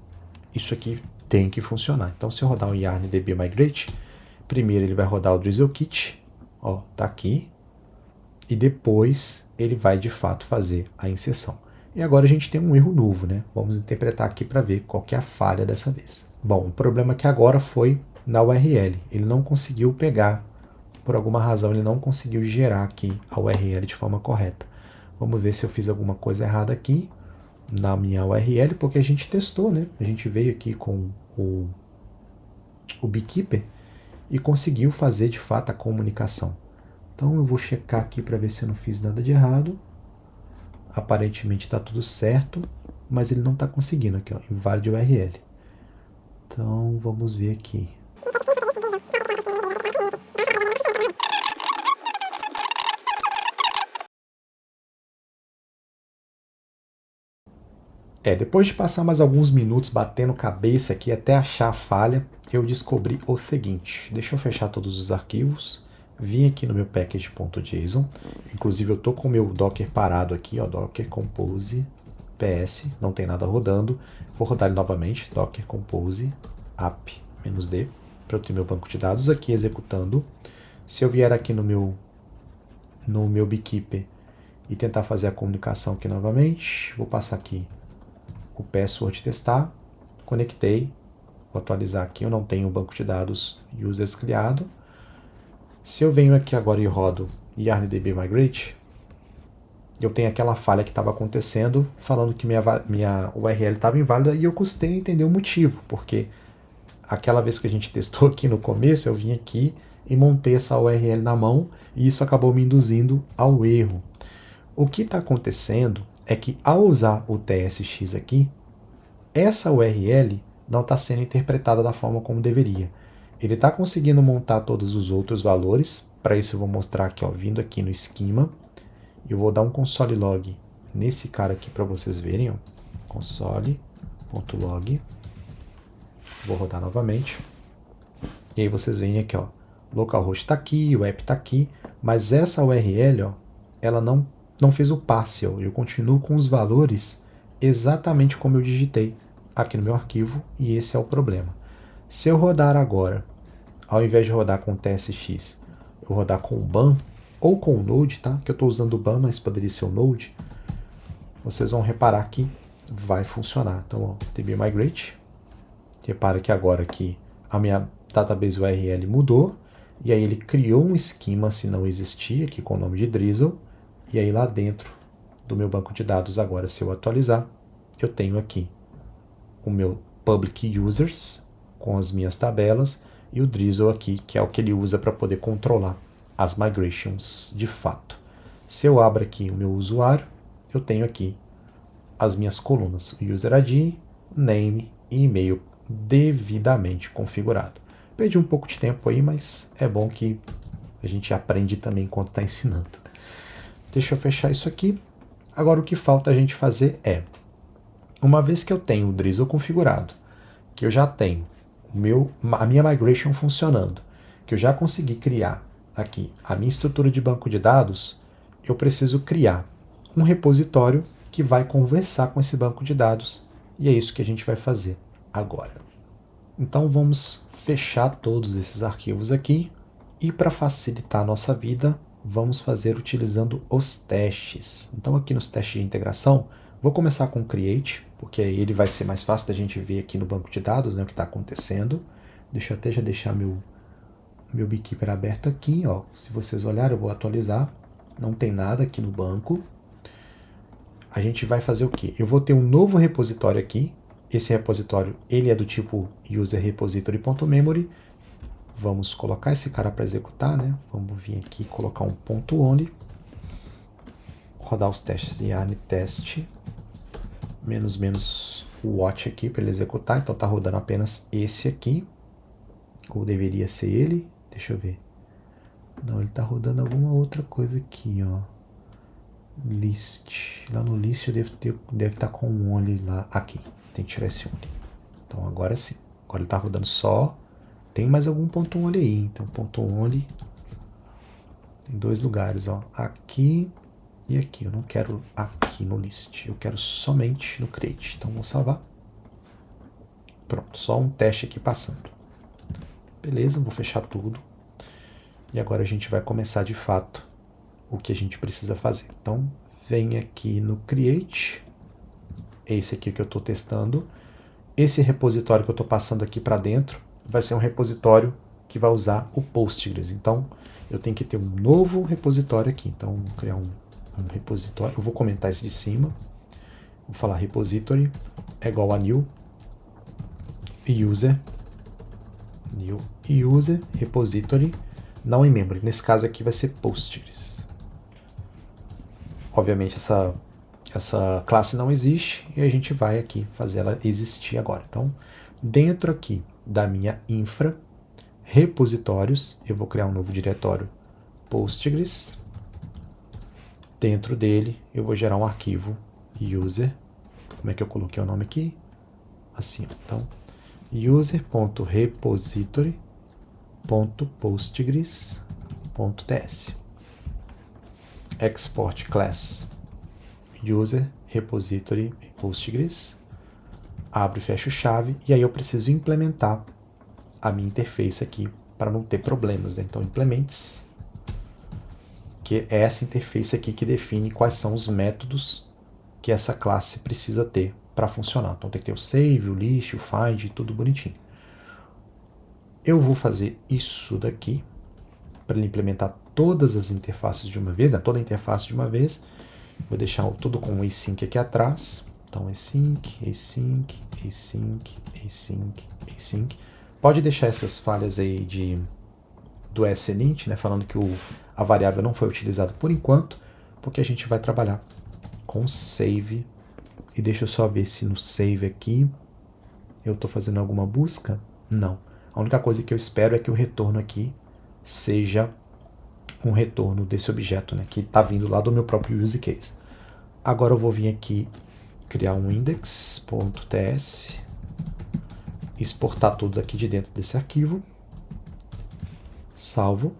isso aqui tem que funcionar. Então, se eu rodar o yarn db-migrate, primeiro ele vai rodar o drizzle-kit, ó, tá aqui, e depois ele vai de fato fazer a inserção. E agora a gente tem um erro novo, né? Vamos interpretar aqui para ver qual que é a falha dessa vez. Bom, o problema aqui agora foi na URL. Ele não conseguiu pegar, por alguma razão, ele não conseguiu gerar aqui a URL de forma correta. Vamos ver se eu fiz alguma coisa errada aqui na minha URL, porque a gente testou, né? A gente veio aqui com o Beekeeper e conseguiu fazer de fato a comunicação. Então eu vou checar aqui para ver se eu não fiz nada de errado. Aparentemente está tudo certo, mas ele não está conseguindo aqui, ó, invalid URL. Então vamos ver aqui. Depois de passar mais alguns minutos batendo cabeça aqui até achar a falha, eu descobri o seguinte. Deixa eu fechar todos os arquivos. Vim aqui no meu package.json. Inclusive eu tô com o meu Docker parado aqui, ó, Docker Compose PS, não tem nada rodando. Vou rodar ele novamente, Docker Compose app-d, para eu ter meu banco de dados aqui executando. Se eu vier aqui no meu Beekeeper e tentar fazer a comunicação aqui novamente, vou passar aqui o password testar, conectei, vou atualizar aqui, eu não tenho o banco de dados users criado. Se eu venho aqui agora e rodo yarn-db migrate, eu tenho aquela falha que estava acontecendo, falando que minha URL estava inválida, e eu custei entender o motivo, porque aquela vez que a gente testou aqui no começo, eu vim aqui e montei essa URL na mão, e isso acabou me induzindo ao erro. O que está acontecendo é que ao usar o TSX aqui, essa URL não está sendo interpretada da forma como deveria. Ele está conseguindo montar todos os outros valores. Para isso eu vou mostrar aqui, ó, vindo aqui no esquema. Eu vou dar um console log nesse cara aqui para vocês verem, ó. Console.log. Vou rodar novamente. E aí vocês veem aqui, ó, localhost está aqui, o app está aqui, mas essa URL, ó, ela não fez o passe, ó. Eu continuo com os valores exatamente como eu digitei aqui no meu arquivo, e esse é o problema. Se eu rodar agora, ao invés de rodar com o TSX, eu rodar com o BAM ou com o Node, tá? Que eu estou usando o BAM, mas poderia ser o Node. Vocês vão reparar que vai funcionar. Então, ó, db migrate. Repara que agora aqui a minha database URL mudou, e aí ele criou um esquema se não existia, aqui com o nome de Drizzle, e aí lá dentro do meu banco de dados agora, se eu atualizar, eu tenho aqui o meu public users com as minhas tabelas e o Drizzle aqui, que é o que ele usa para poder controlar as migrations de fato. Se eu abro aqui o meu usuário, eu tenho aqui as minhas colunas, user ID, name e e-mail devidamente configurado. Perdi um pouco de tempo aí, mas é bom que a gente aprende também enquanto está ensinando. Deixa eu fechar isso aqui. Agora o que falta a gente fazer é, uma vez que eu tenho o Drizzle configurado, que eu já tenho a minha migration funcionando, que eu já consegui criar aqui a minha estrutura de banco de dados, eu preciso criar um repositório que vai conversar com esse banco de dados, e é isso que a gente vai fazer agora. Então vamos fechar todos esses arquivos aqui, e para facilitar a nossa vida, vamos fazer utilizando os testes. Então aqui nos testes de integração, vou começar com o create, porque aí ele vai ser mais fácil da gente ver aqui no banco de dados, né, o que está acontecendo. Deixa eu até já deixar meu Beekeeper aberto aqui, ó. Se vocês olharem, eu vou atualizar. Não tem nada aqui no banco. A gente vai fazer o quê? Eu vou ter um novo repositório aqui. Esse repositório, ele é do tipo user-repository.memory. Vamos colocar esse cara para executar, né? Vamos vir aqui e colocar um ponto .only. Rodar os testes yarn test -- watch aqui para ele executar. Então tá rodando apenas esse aqui. Ou deveria ser ele. Deixa eu ver. Não, ele tá rodando alguma outra coisa aqui, ó. List. Lá no list eu deve estar com um only lá. Aqui. Tem que tirar esse only. Então agora sim. Agora ele tá rodando só. Tem mais algum ponto only aí. Então ponto only. Tem dois lugares, ó. Aqui e aqui. Eu não quero aqui no list. Eu quero somente no create. Então vou salvar. Pronto. Só um teste aqui passando. Beleza, vou fechar tudo. E agora a gente vai começar de fato o que a gente precisa fazer. Então, vem aqui no create. Esse aqui que eu estou testando. Esse repositório que eu estou passando aqui para dentro vai ser um repositório que vai usar o Postgres. Então, eu tenho que ter um novo repositório aqui. Então, vou criar um repositório. Eu vou comentar esse de cima. Vou falar repository é igual a new user repository, não em memory. Nesse caso aqui vai ser Postgres. Obviamente essa classe não existe e a gente vai aqui fazer ela existir agora. Então, dentro aqui da minha infra, repositórios, eu vou criar um novo diretório Postgres. Dentro dele, eu vou gerar um arquivo user Como é que eu coloquei o nome aqui? Assim, ó. Então, user.repository.postgres.ts export class user repository Postgres, abro e fecho chave, e aí eu preciso implementar a minha interface aqui para não ter problemas, né? Então, implements, que é essa interface aqui que define quais são os métodos que essa classe precisa ter para funcionar. Então, tem que ter o save, o list, o find, tudo bonitinho. Eu vou fazer isso daqui para ele implementar todas as interfaces de uma vez, né? Toda a interface de uma vez. Vou deixar tudo com o async aqui atrás. Então, async, async, async, async, async. Pode deixar essas falhas aí do ESLint, né, falando que a variável não foi utilizada por enquanto, porque a gente vai trabalhar com save. E deixa eu só ver se no save aqui eu estou fazendo alguma busca. Não. A única coisa que eu espero é que o retorno aqui seja um retorno desse objeto, né, que está vindo lá do meu próprio use case. Agora eu vou vir aqui criar um index.ts, exportar tudo aqui de dentro desse arquivo, salvo,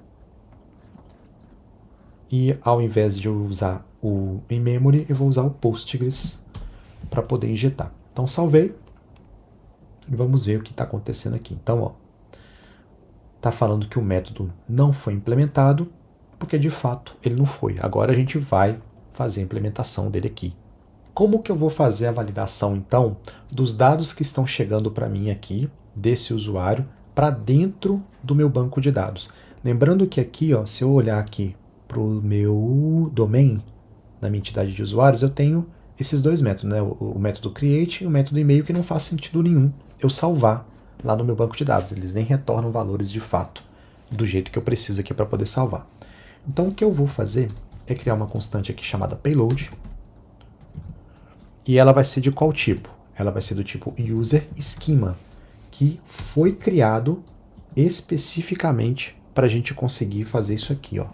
e ao invés de eu usar o in-memory, eu vou usar o Postgres para poder injetar. Então salvei, e vamos ver o que está acontecendo aqui. Então, ó, está falando que o método não foi implementado, porque de fato ele não foi. Agora a gente vai fazer a implementação dele aqui. Como que eu vou fazer a validação, então, dos dados que estão chegando para mim aqui, desse usuário, para dentro do meu banco de dados? Lembrando que aqui, ó, se eu olhar aqui para o meu domain, na minha entidade de usuários, eu tenho esses dois métodos, né? O método create e o método e-mail, que não faz sentido nenhum eu salvar lá no meu banco de dados. Eles nem retornam valores de fato, do jeito que eu preciso aqui para poder salvar. Então, o que eu vou fazer é criar uma constante aqui chamada payload, e ela vai ser de qual tipo? Ela vai ser do tipo user schema, que foi criado especificamente para a gente conseguir fazer isso aqui, ó.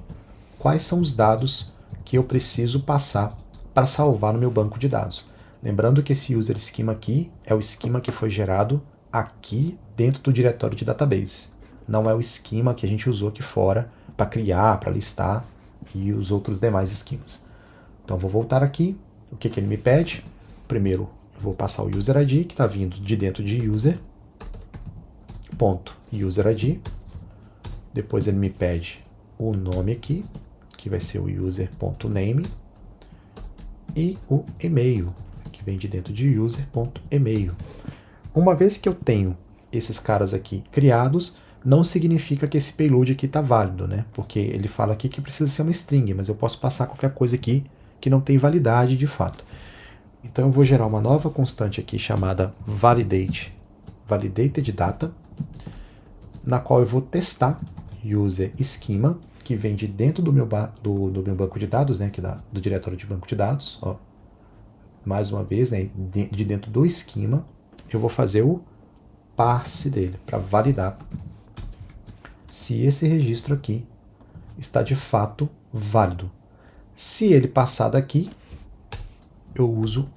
Quais são os dados que eu preciso passar para salvar no meu banco de dados? Lembrando que esse user schema aqui é o esquema que foi gerado aqui dentro do diretório de database. Não é o esquema que a gente usou aqui fora para criar, para listar e os outros demais esquemas. Então vou voltar aqui. O que ele me pede? Primeiro, eu vou passar o user ID, que está vindo de dentro de user.userid. Depois ele me pede o nome aqui, que vai ser o user.name. E o e-mail, que vem de dentro de user.email. Uma vez que eu tenho esses caras aqui criados, não significa que esse payload aqui está válido, né? Porque ele fala aqui que precisa ser uma string, mas eu posso passar qualquer coisa aqui que não tem validade de fato. Então eu vou gerar uma nova constante aqui chamada validated data, na qual eu vou testar user schema, que vem de dentro do meu banco de dados, né, aqui do diretório de banco de dados. Ó. Mais uma vez, né, de dentro do schema, eu vou fazer o parse dele para validar se esse registro aqui está de fato válido. Se ele passar daqui, eu uso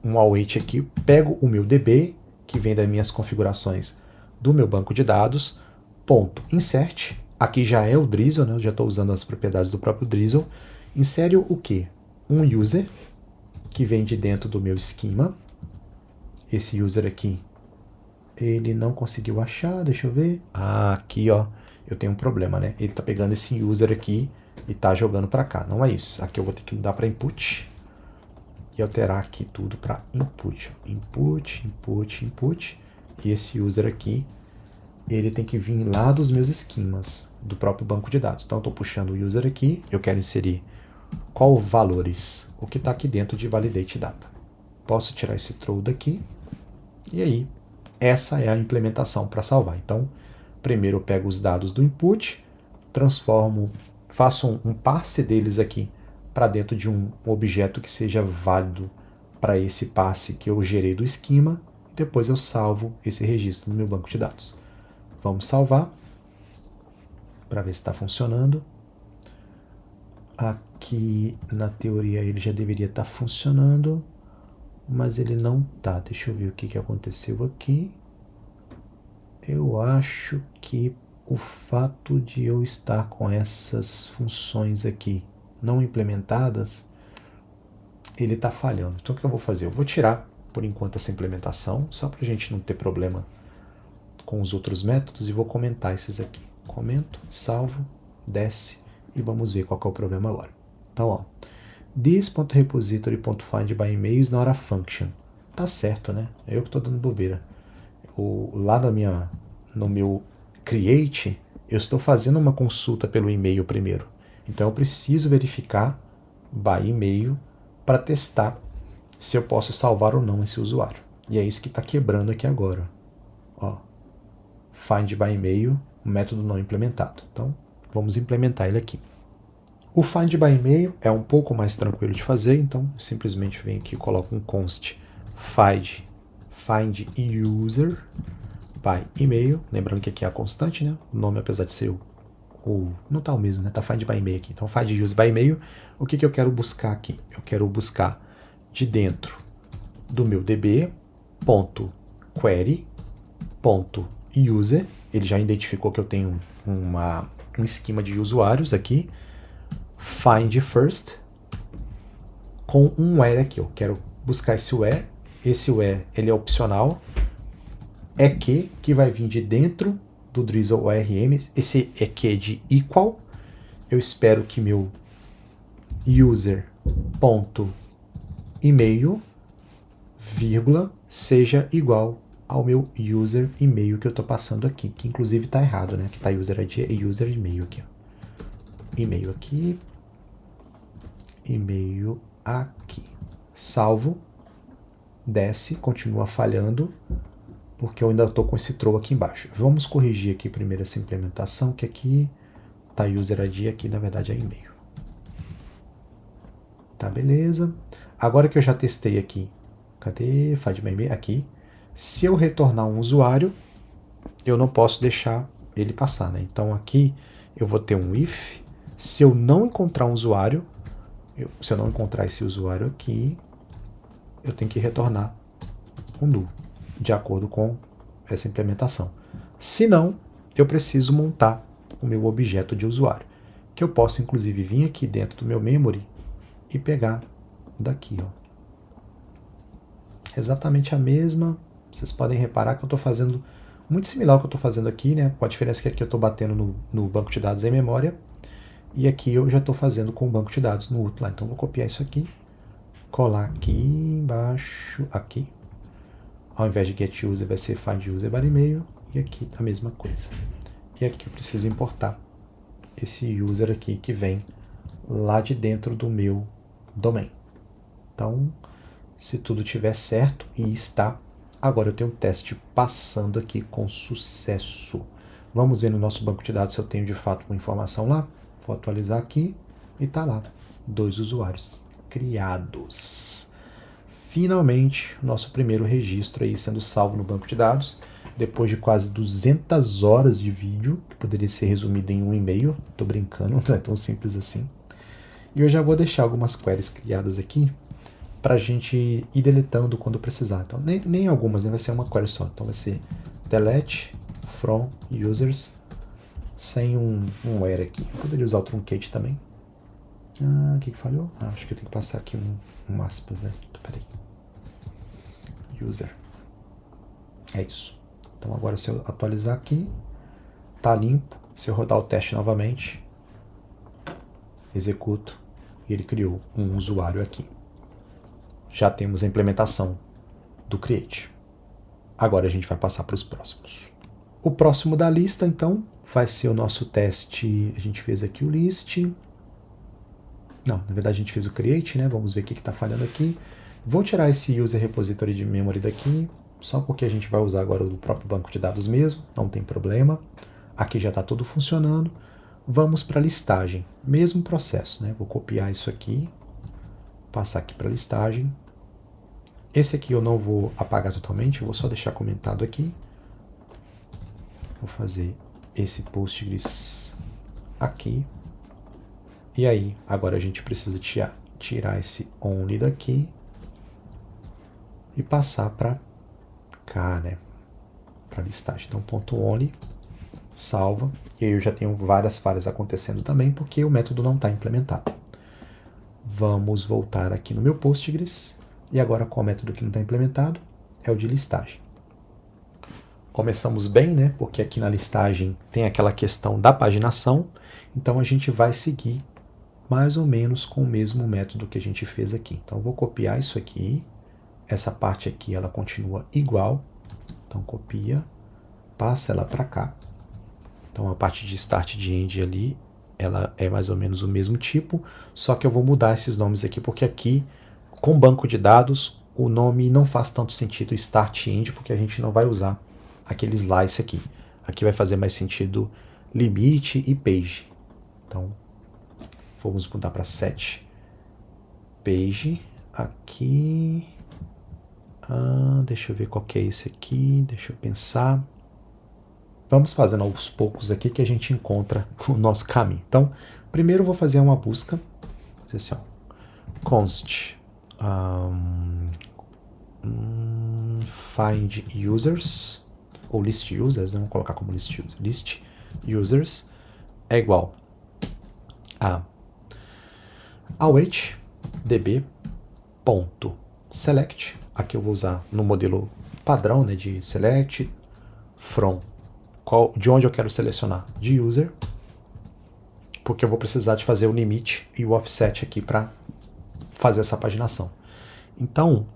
um await aqui, pego o meu DB, que vem das minhas configurações do meu banco de dados, ponto insert, aqui já é o Drizzle, né? Eu já estou usando as propriedades do próprio Drizzle, insere o quê? Um user, que vem de dentro do meu esquema, esse user aqui, ele não conseguiu achar, deixa eu ver, aqui ó, eu tenho um problema, né? Ele está pegando esse user aqui e está jogando para cá, não é isso, aqui eu vou ter que mudar para input, e alterar aqui tudo para input. Input, input, input. E esse user aqui, ele tem que vir lá dos meus esquemas, do próprio banco de dados. Então, eu estou puxando o user aqui, eu quero inserir qual valores, o que está aqui dentro de validate data. Posso tirar esse throw daqui, e aí, essa é a implementação para salvar. Então, primeiro eu pego os dados do input, transformo, faço um parse deles aqui, para dentro de um objeto que seja válido para esse passe que eu gerei do esquema, e depois eu salvo esse registro no meu banco de dados. Vamos salvar, para ver se está funcionando. Aqui, na teoria, ele já deveria estar funcionando. mas ele não tá. Deixa eu ver o que aconteceu aqui. Eu acho que o fato de eu estar com essas funções aqui não implementadas, ele está falhando. Então o que eu vou fazer? Eu vou tirar, por enquanto, essa implementação, só para a gente não ter problema com os outros métodos, e vou comentar esses aqui. Comento, salvo, desce, e vamos ver qual que é o problema agora. Então, ó, this.repository.find by email is not a function. Tá certo, né? Eu que estou dando bobeira. Lá no meu create, eu estou fazendo uma consulta pelo e-mail primeiro. Então eu preciso verificar by e-mail para testar se eu posso salvar ou não esse usuário. E é isso que está quebrando aqui agora. Ó, find by e-mail, método não implementado. Então vamos implementar ele aqui. O find by e-mail é um pouco mais tranquilo de fazer, então simplesmente venho aqui e coloco um const find user by e-mail, lembrando que aqui é a constante, né? O nome, apesar de ser não tá o mesmo, né? Tá find by e-mail aqui. Então find user by e-mail, o que eu quero buscar aqui? Eu quero buscar de dentro do meu db.query.user, ele já identificou que eu tenho um esquema de usuários aqui, find first, com um where aqui. Eu quero buscar esse where ele é opcional, é que vai vir de dentro do Drizzle ORM, esse é que é de equal, eu espero que meu user.email, vírgula, seja igual ao meu user e-mail que eu estou passando aqui, que inclusive está errado, né? Que está user ID e user e-mail aqui. E-mail aqui, e-mail aqui. Salvo, desce, continua falhando, porque eu ainda estou com esse throw aqui embaixo. Vamos corrigir aqui primeiro essa implementação, que aqui está user ID, aqui na verdade é e-mail. Tá, beleza. Agora que eu já testei aqui, cadê? Find by e-mail, aqui. Se eu retornar um usuário, eu não posso deixar ele passar, né? Então aqui eu vou ter um if. Se eu não encontrar um usuário, se eu não encontrar esse usuário aqui, eu tenho que retornar um null, de acordo com essa implementação. Se não, eu preciso montar o meu objeto de usuário, que eu posso inclusive vir aqui dentro do meu memory e pegar daqui, ó. Exatamente a mesma. Vocês podem reparar que eu estou fazendo muito similar ao que eu estou fazendo aqui, né? Com a diferença que aqui eu estou batendo no banco de dados em memória, e aqui eu já estou fazendo com o banco de dados no outro lá. Então vou copiar isso aqui, colar aqui embaixo, aqui. Ao invés de get user vai ser find user by e-mail, e aqui a mesma coisa. E aqui eu preciso importar esse user aqui que vem lá de dentro do meu domain. Então, se tudo estiver certo, e está, agora eu tenho um teste passando aqui com sucesso. Vamos ver no nosso banco de dados se eu tenho de fato uma informação lá. Vou atualizar aqui e está lá, 2 usuários criados. Finalmente, nosso primeiro registro aí sendo salvo no banco de dados, depois de quase 200 horas de vídeo, que poderia ser resumido em um e-mail. Tô brincando, não é tão simples assim. E eu já vou deixar algumas queries criadas aqui para a gente ir deletando quando precisar. Então, nem algumas, né? Vai ser uma query só. Então vai ser delete from users, sem um where aqui. Eu poderia usar o truncate também. O que falhou? Acho que eu tenho que passar aqui um aspas, né? Então, peraí. User. É isso. Então agora se eu atualizar aqui, tá limpo. Se eu rodar o teste novamente, executo, e ele criou um usuário aqui. Já temos a implementação do create. Agora a gente vai passar para os próximos. O próximo da lista, então, vai ser o nosso teste. A gente fez aqui o list. Não, na verdade a gente fez o create, né? Vamos ver o que está falhando aqui. Vou tirar esse user repository de memory daqui, só porque a gente vai usar agora o próprio banco de dados mesmo, não tem problema. Aqui já está tudo funcionando. Vamos para a listagem, mesmo processo, né? Vou copiar isso aqui, passar aqui para a listagem. Esse aqui eu não vou apagar totalmente, eu vou só deixar comentado aqui. Vou fazer esse Postgres aqui. E aí, agora a gente precisa tirar esse only daqui e passar para cá, né? Para listagem. Então, ponto .only, salva, e aí eu já tenho várias falhas acontecendo também, porque o método não está implementado. Vamos voltar aqui no meu Postgres, e agora qual método que não está implementado? É o de listagem. Começamos bem, né? Porque aqui na listagem tem aquela questão da paginação, então a gente vai seguir mais ou menos com o mesmo método que a gente fez aqui. Então eu vou copiar isso aqui, essa parte aqui ela continua igual, então copia, passa ela para cá. Então a parte de start de end ali, ela é mais ou menos o mesmo tipo, só que eu vou mudar esses nomes aqui, porque aqui, com banco de dados, o nome não faz tanto sentido start e end, porque a gente não vai usar aquele slice aqui. Aqui vai fazer mais sentido limite e page. Então, vamos mudar para set page. Aqui, deixa eu ver qual que é esse aqui, deixa eu pensar. Vamos fazendo aos poucos aqui que a gente encontra o nosso caminho. Então, primeiro eu vou fazer uma busca. Vou fazer assim, ó, const find users, ou list users, vamos colocar como list users. List users é igual a await db.select. Aqui eu vou usar no modelo padrão, né, de select from, de onde eu quero selecionar, de user, porque eu vou precisar de fazer o limite e o offset aqui para fazer essa paginação. Então,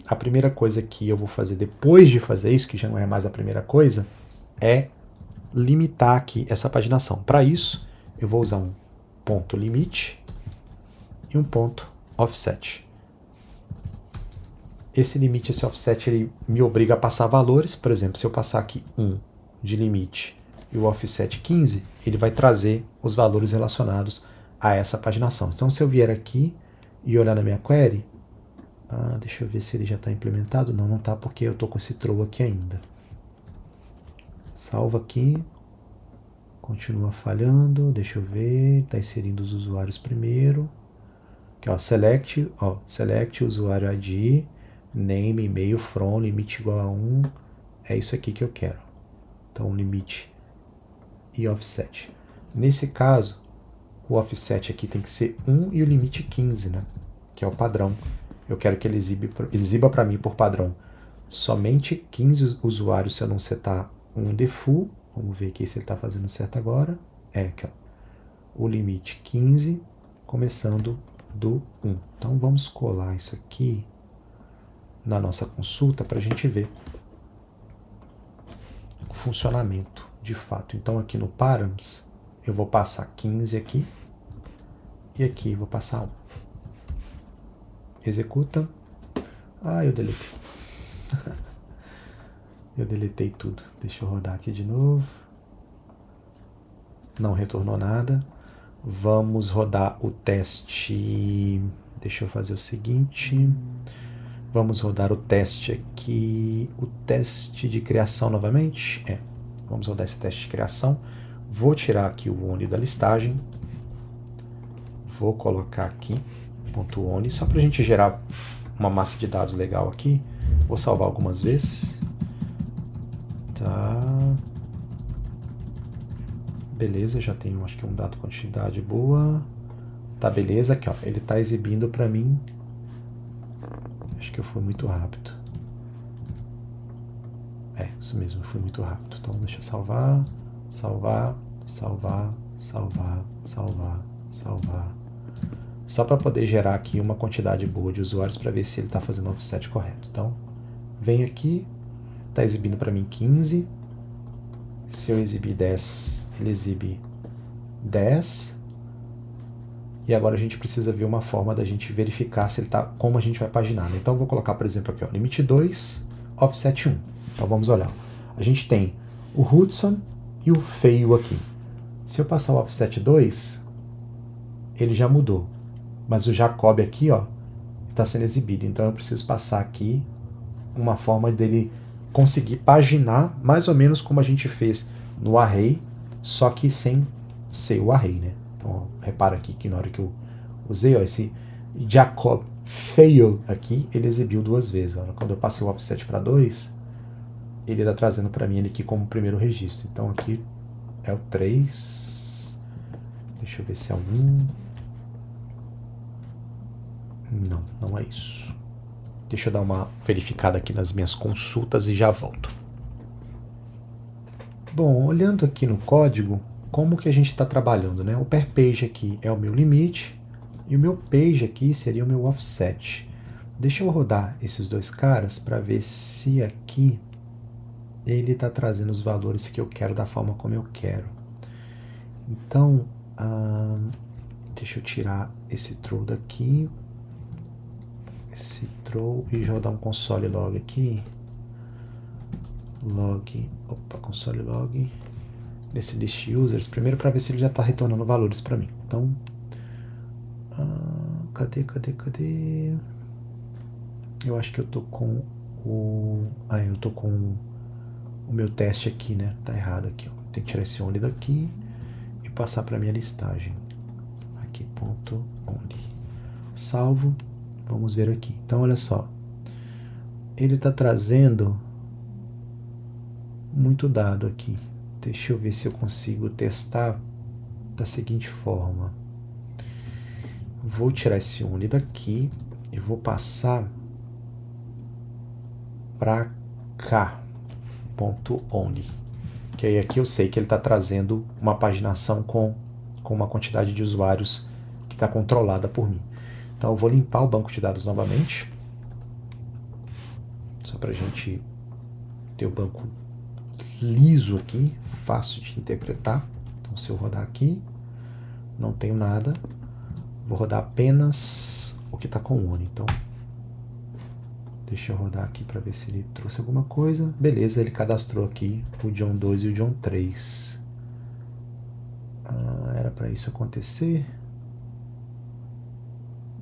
a primeira coisa que eu vou fazer depois de fazer isso, que já não é mais a primeira coisa, é limitar aqui essa paginação. Para isso, eu vou usar um ponto limite e um ponto offset. Esse limite, esse offset, ele me obriga a passar valores. Por exemplo, se eu passar aqui 1 de limite e o offset 15, ele vai trazer os valores relacionados a essa paginação. Então, se eu vier aqui e olhar na minha query, deixa eu ver se ele já está implementado. Não, não está, porque eu estou com esse throw aqui ainda. Salva aqui. Continua falhando. Deixa eu ver. Está inserindo os usuários primeiro. Aqui, ó, select usuário ID, name, e-mail, from, limite igual a 1. É isso aqui que eu quero. Então, limite e offset. Nesse caso, o offset aqui tem que ser 1 e o limite 15, né? Que é o padrão. Eu quero que ele exiba para mim por padrão somente 15 usuários se eu não setar um default. Vamos ver aqui se ele está fazendo certo agora. Aqui, ó. O limite 15, começando do 1. Então vamos colar isso aqui na nossa consulta para a gente ver o funcionamento de fato. Então aqui no params eu vou passar 15 aqui e aqui eu vou passar 1. Executa. Eu deletei. Eu deletei tudo. Deixa eu rodar aqui de novo. Não retornou nada. Vamos rodar o teste. Deixa eu fazer o seguinte. Vamos rodar o teste aqui. O teste de criação novamente. Vamos rodar esse teste de criação. Vou tirar aqui o only da listagem. Vou colocar aqui ponto .only, só para a gente gerar uma massa de dados legal aqui. Vou salvar algumas vezes. Tá. Beleza, já tenho acho que um dado quantidade boa. Tá, beleza, aqui ó, ele tá exibindo para mim. Acho que eu fui muito rápido. Isso mesmo, eu fui muito rápido. Então deixa eu salvar, salvar, salvar, salvar, salvar, salvar. Só para poder gerar aqui uma quantidade boa de usuários para ver se ele está fazendo o offset correto. Então, vem aqui, está exibindo para mim 15. Se eu exibir 10, ele exibe 10. E agora a gente precisa ver uma forma da gente verificar se ele tá, como a gente vai paginar. Né? Então, eu vou colocar, por exemplo, aqui, ó, limite 2, offset 1. Então, vamos olhar. A gente tem o Hudson e o feio aqui. Se eu passar o offset 2, ele já mudou. Mas o Jacob aqui, ó, está sendo exibido. Então eu preciso passar aqui uma forma dele conseguir paginar mais ou menos como a gente fez no array, só que sem ser o array, né? Então, ó, repara aqui que na hora que eu usei, ó, esse Jacob fail aqui, ele exibiu 2 vezes. Olha, quando eu passei o offset para 2, ele está trazendo para mim ele aqui como primeiro registro. Então aqui é o 3. Deixa eu ver se é o 1. Não, não é isso. Deixa eu dar uma verificada aqui nas minhas consultas e já volto. Bom, olhando aqui no código, como que a gente está trabalhando, né? O per page aqui é o meu limite e o meu page aqui seria o meu offset. Deixa eu rodar esses 2 caras para ver se aqui ele está trazendo os valores que eu quero da forma como eu quero. Então, deixa eu tirar esse throw daqui, esse throw, e rodar um console log aqui. Console log, nesse list users, primeiro para ver se ele já está retornando valores para mim. Então, cadê? Eu acho que eu tô com eu tô com o meu teste aqui, né? Tá errado aqui, ó. Tem que tirar esse only daqui e passar para minha listagem. Aqui, ponto only. Salvo. Vamos ver aqui. Então, olha só. Ele tá trazendo muito dado aqui. Deixa eu ver se eu consigo testar da seguinte forma. Vou tirar esse only daqui e vou passar para cá, ponto only. Que aí aqui eu sei que ele está trazendo uma paginação com uma quantidade de usuários que está controlada por mim. Então eu vou limpar o banco de dados novamente, só para a gente ter o banco liso aqui, fácil de interpretar. Então se eu rodar aqui, não tenho nada, vou rodar apenas o que está com o ONI. Então deixa eu rodar aqui para ver se ele trouxe alguma coisa. Beleza, ele cadastrou aqui o John 2 e o John 3. Era para isso acontecer?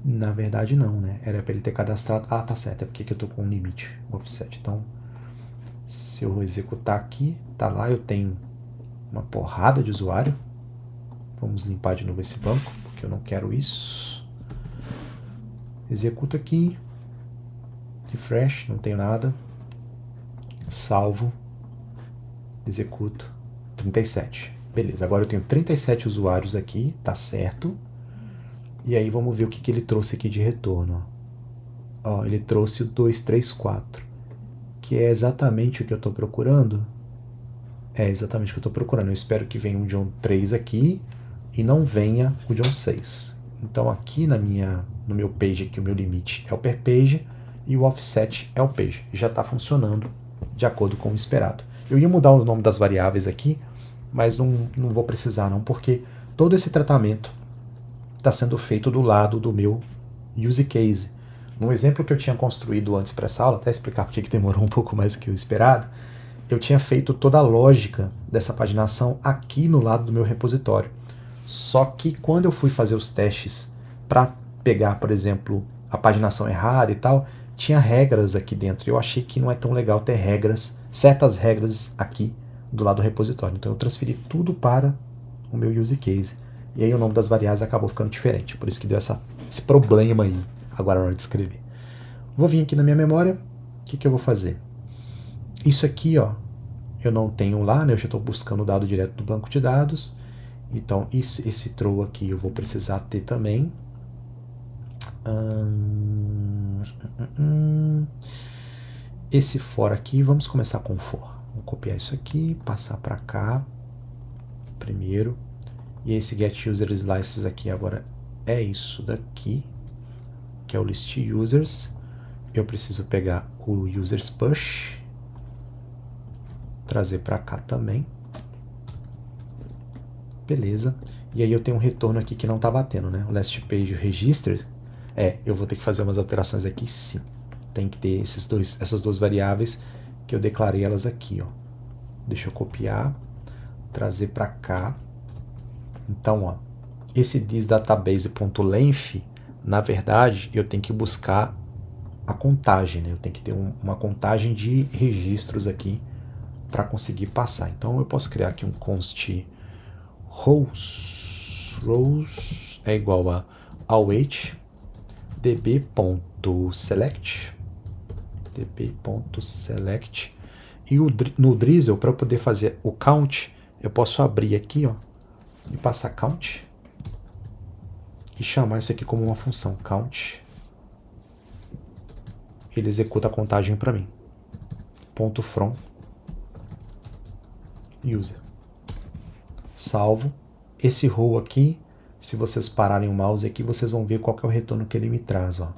Na verdade não, né? Era para ele ter cadastrado... tá certo, é porque eu tô com um limite, offset. Então, se eu executar aqui, tá lá, eu tenho uma porrada de usuário. Vamos limpar de novo esse banco, porque eu não quero isso. Executo aqui. Refresh, não tenho nada. Salvo. Executo. 37. Beleza, agora eu tenho 37 usuários aqui, tá certo. E aí vamos ver o que ele trouxe aqui de retorno. Ó, ele trouxe o 234, que é exatamente o que eu estou procurando. É exatamente o que eu estou procurando. Eu espero que venha o John 3 aqui e não venha o John 6. Então aqui no meu page, aqui, o meu limite é o per page e o offset é o page. Já está funcionando de acordo com o esperado. Eu ia mudar o nome das variáveis aqui, mas não vou precisar não, porque todo esse tratamento está sendo feito do lado do meu use case. No exemplo que eu tinha construído antes para essa aula, até explicar porque que demorou um pouco mais do que o esperado, eu tinha feito toda a lógica dessa paginação aqui no lado do meu repositório. Só que quando eu fui fazer os testes para pegar, por exemplo, a paginação errada e tal, tinha regras aqui dentro. Eu achei que não é tão legal ter regras, certas regras aqui do lado do repositório. Então eu transferi tudo para o meu use case. E aí o nome das variáveis acabou ficando diferente. Por isso que deu esse problema aí, agora na hora de escrever. Vou vir aqui na minha memória. O que eu vou fazer? Isso aqui, ó, eu não tenho lá, né? Eu já estou buscando o dado direto do banco de dados. Então, esse throw aqui eu vou precisar ter também. Esse for aqui, vamos começar com for. Vou copiar isso aqui, passar para cá primeiro. E esse get user slices aqui agora é isso daqui, que é o list users. Eu preciso pegar o users push, trazer para cá também. Beleza. E aí eu tenho um retorno aqui que não está batendo, né? O last page register, eu vou ter que fazer umas alterações aqui sim. Tem que ter essas duas variáveis que eu declarei elas aqui, ó. Deixa eu copiar, trazer para cá. Então, ó, esse thisDatabase.length, na verdade, eu tenho que buscar a contagem, né? Eu tenho que ter uma contagem de registros aqui para conseguir passar. Então, eu posso criar aqui um const rows é igual a await db.select, e no Drizzle, para eu poder fazer o count, eu posso abrir aqui, ó, e passar count e chamar isso aqui como uma função count. Ele executa a contagem para mim. .from user. Salvo. Esse row aqui, se vocês pararem o mouse aqui, vocês vão ver qual que é o retorno que ele me traz. Ó.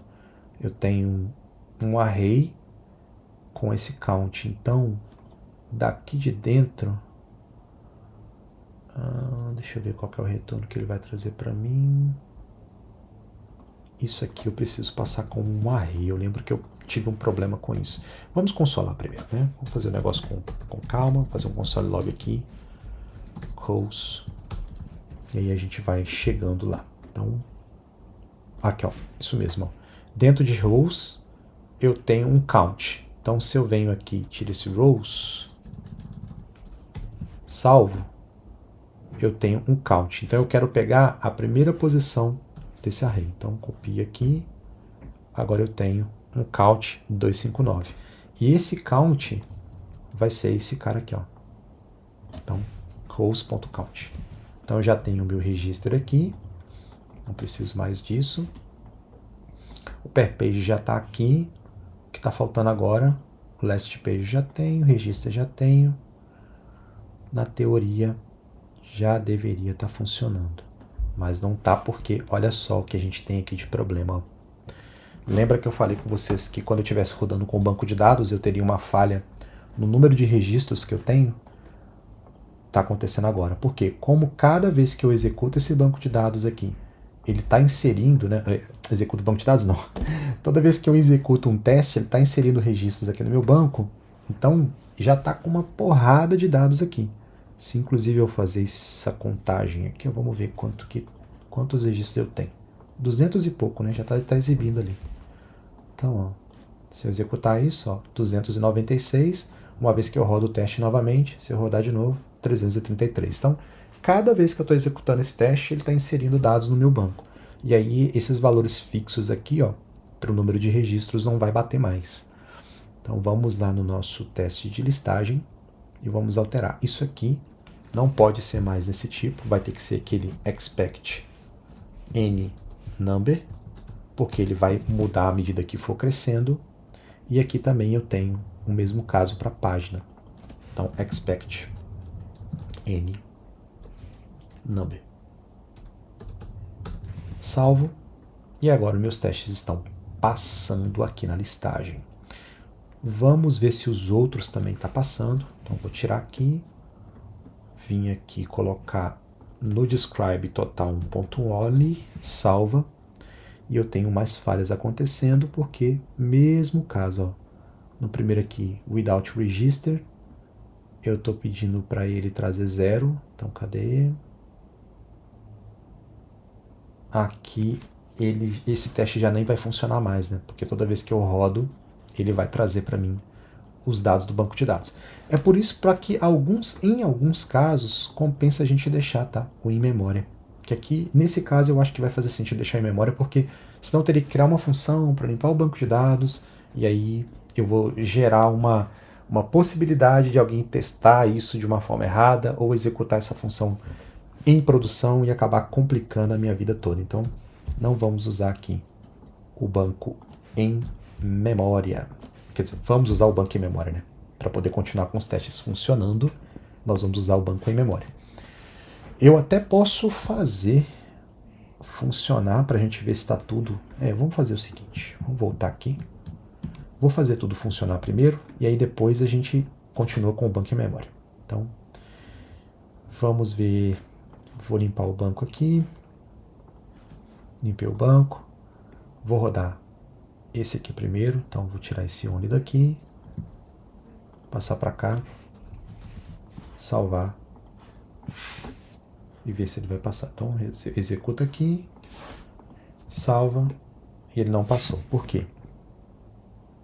Eu tenho um array com esse count. Então, daqui de dentro, deixa eu ver qual que é o retorno que ele vai trazer para mim. Isso aqui eu preciso passar como um array. Eu lembro que eu tive um problema com isso. Vamos consolar primeiro, né? Vamos fazer o negócio com calma. Fazer um console log aqui. Rows. E aí a gente vai chegando lá. Então, aqui, ó. Isso mesmo, ó. Dentro de rows, eu tenho um count. Então, se eu venho aqui, tiro esse rows, salvo, eu tenho um count. Então, eu quero pegar a primeira posição desse array. Então, copio aqui. Agora eu tenho um count 259. E esse count vai ser esse cara aqui, ó. Então, rows.count. Então, eu já tenho o meu registro aqui. Não preciso mais disso. O per page já está aqui. O que está faltando agora? O last page já tenho. O registro já tenho. Na teoria, já deveria estar funcionando. Mas não tá porque olha só o que a gente tem aqui de problema. Lembra que eu falei com vocês que quando eu estivesse rodando com o banco de dados eu teria uma falha no número de registros que eu tenho? Está acontecendo agora. Por quê? Como cada vez que eu executo esse banco de dados aqui, ele está inserindo, né? Executo o banco de dados? Não. Toda vez que eu executo um teste, ele está inserindo registros aqui no meu banco. Então, já está com uma porrada de dados aqui. Se inclusive eu fazer essa contagem aqui, vamos ver quantos registros eu tenho. 200 e pouco, né? Já está exibindo ali. Então, ó, se eu executar isso, ó, 296, uma vez que eu rodo o teste novamente, se eu rodar de novo, 333. Então, cada vez que eu estou executando esse teste, ele está inserindo dados no meu banco. E aí, esses valores fixos aqui, ó, para o número de registros não vai bater mais. Então, vamos lá no nosso teste de listagem e vamos alterar. Isso aqui não pode ser mais desse tipo, vai ter que ser aquele expect n number, porque ele vai mudar à medida que for crescendo. E aqui também eu tenho o mesmo caso para a página. Então, expect n number. Salvo. E agora meus testes estão passando aqui na listagem. Vamos ver se os outros também estão passando. Então, vou tirar aqui. Vim aqui colocar no describe total 1.only, salva. E eu tenho mais falhas acontecendo porque, mesmo caso, ó, no primeiro aqui, without register, eu estou pedindo para ele trazer 0. Então, cadê? Aqui, esse teste já nem vai funcionar mais, né? Porque toda vez que eu rodo, ele vai trazer para mim os dados do banco de dados. É por isso para que em alguns casos, compensa a gente deixar, tá, o in memória. Que aqui, nesse caso, eu acho que vai fazer sentido deixar em memória, porque senão eu teria que criar uma função para limpar o banco de dados, e aí eu vou gerar uma possibilidade de alguém testar isso de uma forma errada, ou executar essa função em produção e acabar complicando a minha vida toda. Então, não vamos usar aqui o banco em memória. Quer dizer, vamos usar o banco em memória, né? Para poder continuar com os testes funcionando, nós vamos usar o banco em memória. Eu até posso fazer funcionar para a gente ver se está tudo... vamos fazer o seguinte, vamos voltar aqui. Vou fazer tudo funcionar primeiro, e aí depois a gente continua com o banco em memória. Então, vamos ver... Vou limpar o banco aqui. Limpei o banco. Vou rodar esse aqui primeiro, então vou tirar esse only daqui. Passar para cá. Salvar. E ver se ele vai passar. Então, executa aqui. Salva. E ele não passou. Por quê?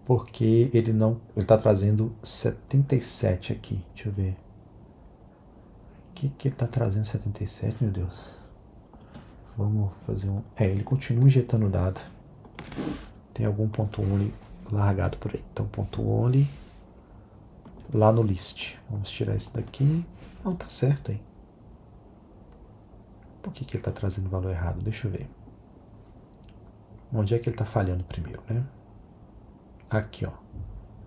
Porque ele está trazendo 77 aqui. Deixa eu ver. O que ele está trazendo 77, meu Deus? Vamos fazer um... ele continua injetando dado. tem algum ponto only largado por aí. Então, ponto only lá no list. Vamos tirar esse daqui. Não, tá certo aí. Por que ele está trazendo valor errado? Deixa eu ver. Onde é que ele está falhando primeiro, né? Aqui, ó.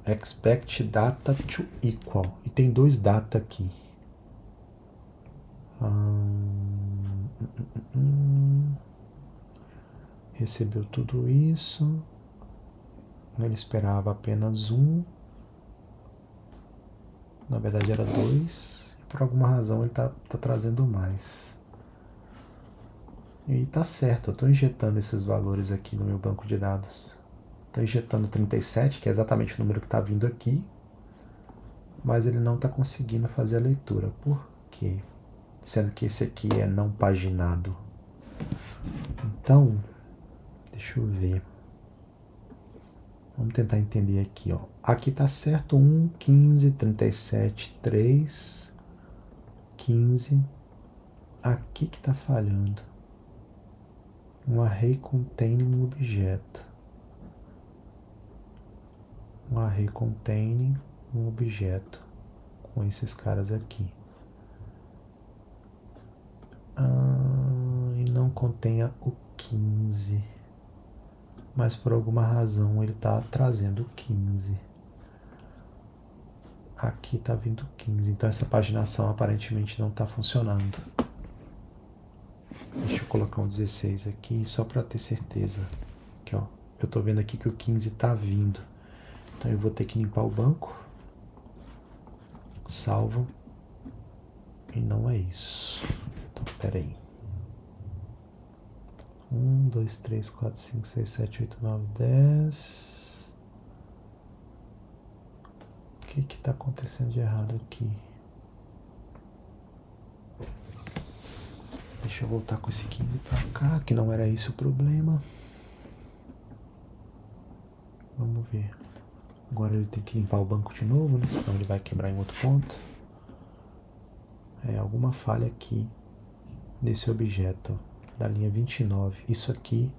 Expect data to equal. E tem 2 data aqui. Recebeu tudo isso. Ele esperava apenas 1. Na verdade era 2. E por alguma razão ele tá trazendo mais. E tá certo, eu estou injetando esses valores aqui no meu banco de dados. Estou injetando 37, que é exatamente o número que está vindo aqui. Mas ele não está conseguindo fazer a leitura. Por quê? Sendo que esse aqui é não paginado. Então, deixa eu ver. Vamos tentar entender aqui, ó. Aqui está certo 1, 15, 37, 3, 15. Aqui que está falhando. Um array contém um objeto. Um array contém um objeto com esses caras aqui. E não contenha o 15. Mas por alguma razão ele está trazendo 15. Aqui está vindo 15. Então essa paginação aparentemente não está funcionando. Deixa eu colocar um 16 aqui só para ter certeza. Aqui, ó. Eu estou vendo aqui que o 15 está vindo. Então eu vou ter que limpar o banco. Salvo. E não é isso. Então, espera aí. 1, 2, 3, 4, 5, 6, 7, 8, 9, 10. O que está acontecendo de errado aqui? Deixa eu voltar com esse 15 para cá, que não era esse o problema. Vamos ver. Agora ele tem que limpar o banco de novo, né? Senão ele vai quebrar em outro ponto. Alguma falha aqui nesse objeto da linha 29. Isso aqui,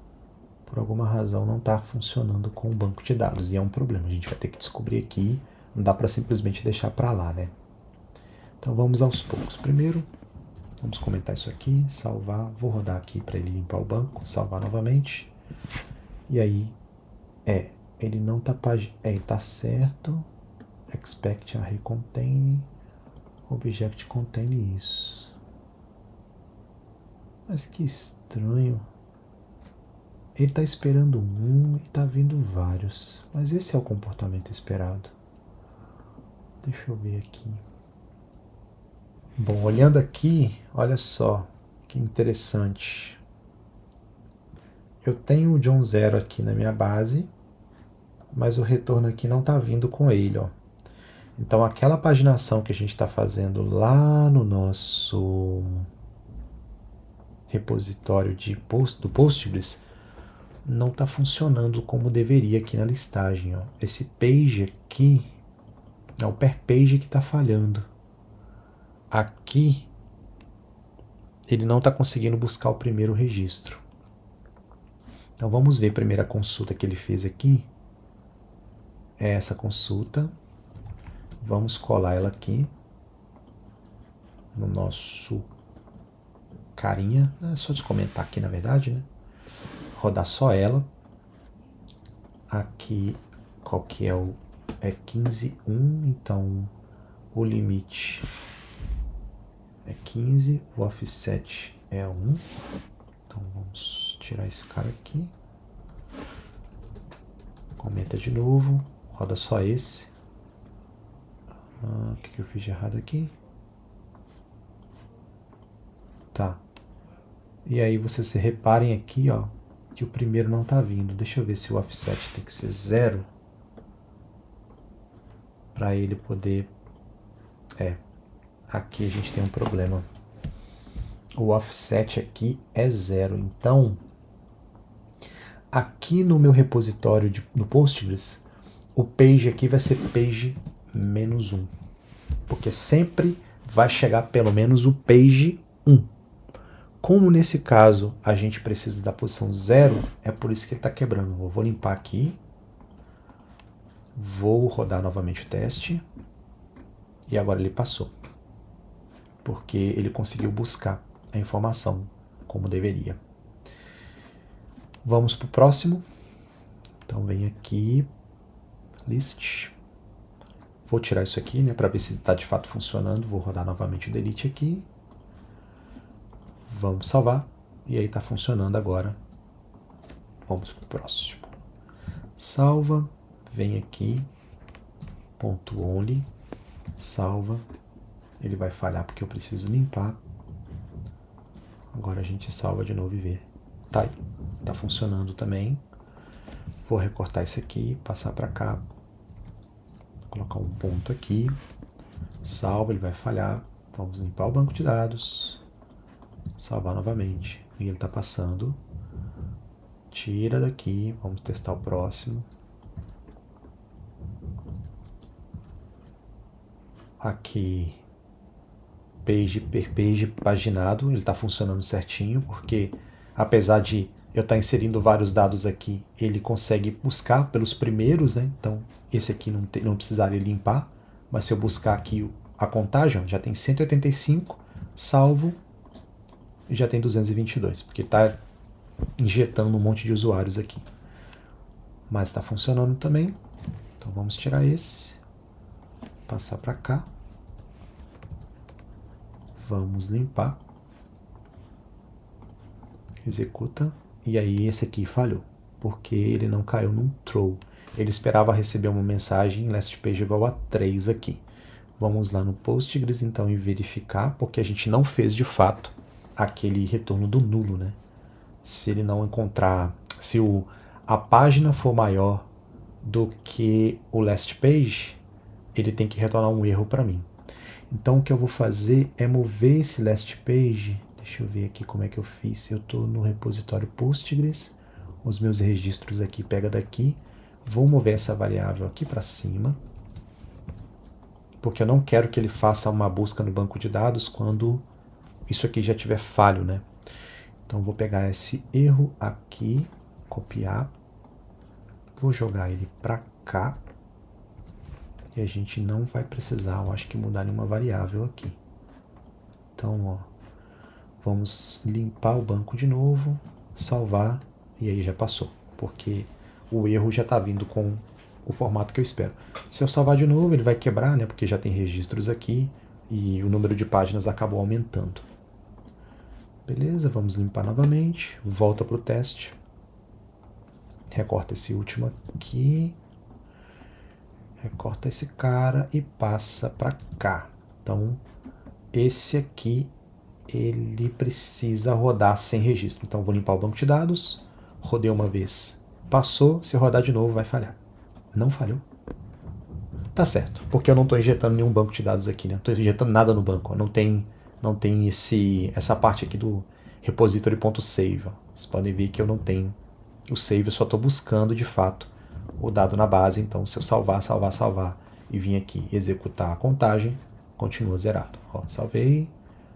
por alguma razão, não está funcionando com o banco de dados. E é um problema. A gente vai ter que descobrir aqui. Não dá para simplesmente deixar para lá, né? Então vamos aos poucos. Primeiro, vamos comentar isso aqui, salvar. Vou rodar aqui para ele limpar o banco, salvar novamente. E aí, ele não está ele está certo. Expect array contain, object contain isso. Mas que estranho. Ele está esperando um e está vindo vários. Mas esse é o comportamento esperado. Deixa eu ver aqui. Bom, olhando aqui, olha só que interessante. Eu tenho o John 0 aqui na minha base, mas o retorno aqui não está vindo com ele, ó. Então aquela paginação que a gente está fazendo lá no nosso repositório do Postgres não está funcionando como deveria aqui na listagem, ó. Esse page aqui é o per page que está falhando. Aqui ele não está conseguindo buscar o primeiro registro. Então vamos ver a primeira consulta que ele fez aqui. É essa consulta. Vamos colar ela aqui no nosso carinha. É só descomentar aqui, na verdade, né? Rodar só ela. Aqui, qual que é o... É 15.1, então o limite é 15, o offset é 1. Então vamos tirar esse cara aqui. Comenta de novo, roda só esse. O que eu fiz de errado aqui? Tá. E aí vocês se reparem aqui, ó, que o primeiro não tá vindo. Deixa eu ver se o offset tem que ser 0 para ele poder... aqui a gente tem um problema. O offset aqui é 0. Então, aqui no meu repositório do Postgres, o page aqui vai ser page -1. Porque sempre vai chegar pelo menos o page 1. Como nesse caso a gente precisa da posição 0, é por isso que ele está quebrando. Eu vou limpar aqui, vou rodar novamente o teste, e agora ele passou, porque ele conseguiu buscar a informação como deveria. Vamos para o próximo. Então vem aqui, list. Vou tirar isso aqui, né, para ver se está de fato funcionando. Vou rodar novamente o delete aqui. Vamos salvar. E aí está funcionando agora. Vamos para o próximo. Salva. Vem aqui. Ponto only. Salva. Ele vai falhar porque eu preciso limpar. Agora a gente salva de novo e vê. Tá aí. Tá funcionando também. Vou recortar isso aqui, passar para cá. Colocar um ponto aqui. Salva, ele vai falhar. Vamos limpar o banco de dados. Salvar novamente. E ele está passando. Tira daqui. Vamos testar o próximo. Aqui. Page per page paginado. Ele está funcionando certinho, porque apesar de eu estar inserindo vários dados aqui, ele consegue buscar pelos primeiros, né? Então, esse aqui não precisaria limpar, mas se eu buscar aqui a contagem, já tem 185, salvo, e já tem 222, porque está injetando um monte de usuários aqui. Mas está funcionando também. Então, vamos tirar esse, passar para cá. Vamos limpar. Executa. E aí esse aqui falhou, porque ele não caiu num throw. Ele esperava receber uma mensagem last page igual a 3 aqui. Vamos lá no Postgres então e verificar, porque a gente não fez de fato aquele retorno do nulo, né? Se ele não encontrar, se a página for maior do que o last page, ele tem que retornar um erro para mim. Então o que eu vou fazer é mover esse last page. Deixa eu ver aqui como é que eu fiz. Eu estou no repositório Postgres, os meus registros aqui, pega daqui. Vou mover essa variável aqui para cima, porque eu não quero que ele faça uma busca no banco de dados quando isso aqui já tiver falho, né? Então vou pegar esse erro aqui, copiar, vou jogar ele para cá, e a gente não vai precisar, eu acho que mudar nenhuma variável aqui. Então, ó. Vamos limpar o banco de novo, salvar, e aí já passou, porque o erro já está vindo com o formato que eu espero. Se eu salvar de novo, ele vai quebrar, né, porque já tem registros aqui, e o número de páginas acabou aumentando. Beleza, vamos limpar novamente, volta para o teste, recorta esse último aqui, recorta esse cara e passa para cá. Então, esse aqui ele precisa rodar sem registro. Então, vou limpar o banco de dados, rodei uma vez, passou, se rodar de novo vai falhar. Não falhou. Tá certo, porque eu não estou injetando nenhum banco de dados aqui, né? Não estou injetando nada no banco, ó. Não tem essa parte aqui do repository.save. Vocês podem ver que eu não tenho o save, eu só estou buscando de fato o dado na base. Então, se eu salvar e vim aqui executar a contagem, continua zerado. Ó, salvei,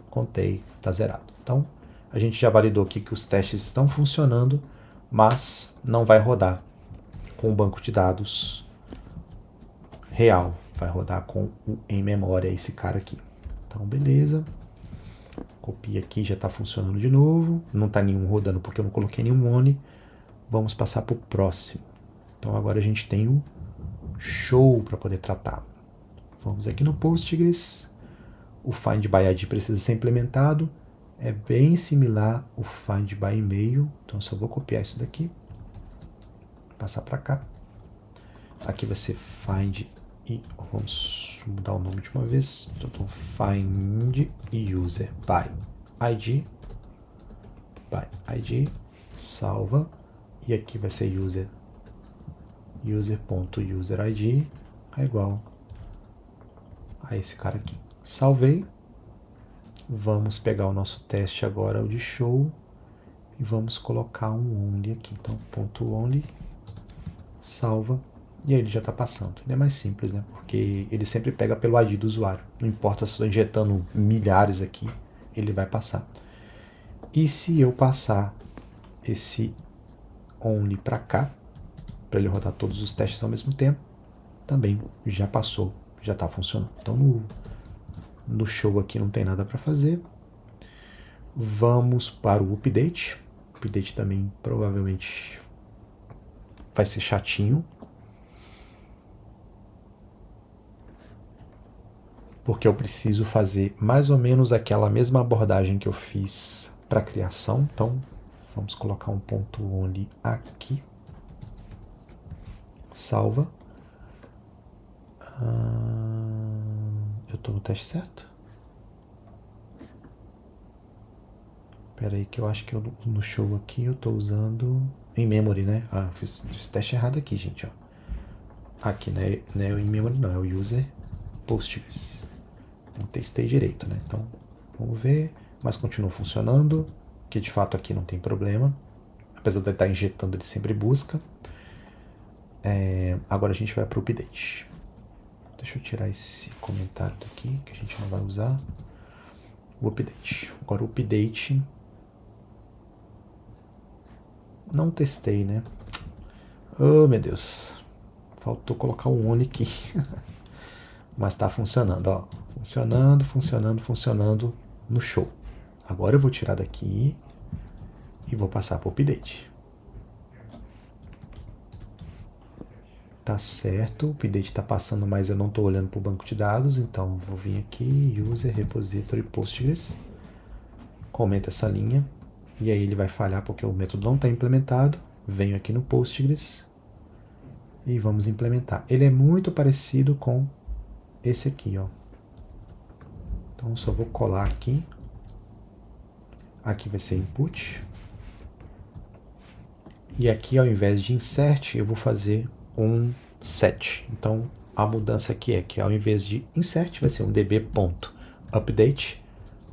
contei, está zerado. Então, a gente já validou aqui que os testes estão funcionando, mas não vai rodar com o banco de dados real. Vai rodar com o em memória, esse cara aqui. Então, beleza. Copia aqui, já está funcionando de novo. Não está nenhum rodando porque eu não coloquei nenhum on. Vamos passar para o próximo. Então, agora a gente tem o show para poder tratar. Vamos aqui no Postgres. O Find by ID precisa ser implementado. É bem similar ao Find by e-mail. Então, só vou copiar isso daqui. Passar para cá. Aqui vai ser Find e vamos mudar o nome de uma vez. Então, Find User by ID. Salva. E aqui vai ser user.userid é igual a esse cara aqui. Salvei. Vamos pegar o nosso teste agora, o de show, e vamos colocar um only aqui. Então, ponto only, salva, e aí ele já está passando. Ele é mais simples, né? Porque ele sempre pega pelo ID do usuário. Não importa se estou injetando milhares aqui, ele vai passar. E se eu passar esse only para cá, para ele rodar todos os testes ao mesmo tempo, também já passou, já está funcionando. Então no show aqui não tem nada para fazer. Vamos para o update. O update também provavelmente vai ser chatinho, porque eu preciso fazer mais ou menos aquela mesma abordagem que eu fiz para a criação. Então vamos colocar um ponto only aqui. Salva. Eu estou no teste certo? Espera aí que eu acho que no show aqui eu estou usando em memory, né? Ah, fiz teste errado aqui, gente. Ó. Aqui não é o in memory, não. É o user Postgres. Não testei direito, né? Então vamos ver. Mas continua funcionando. Que de fato aqui não tem problema. Apesar de ele estar injetando, ele sempre busca. Agora a gente vai para o update. Deixa eu tirar esse comentário daqui que a gente não vai usar. O update. Agora o update. Não testei, né? Oh, meu Deus. Faltou colocar o only aqui. Mas tá funcionando, ó. Funcionando no show. Agora eu vou tirar daqui e vou passar para o update. Tá certo, o update tá passando, mas eu não tô olhando para o banco de dados, então vou vir aqui, user repository Postgres, comenta essa linha, e aí ele vai falhar porque o método não está implementado. Venho aqui no Postgres e vamos implementar. Ele é muito parecido com esse aqui, ó. Então só vou colar aqui. Aqui vai ser input. E aqui, ao invés de insert, eu vou fazer um set. Então a mudança aqui é que ao invés de insert vai ser um db.update.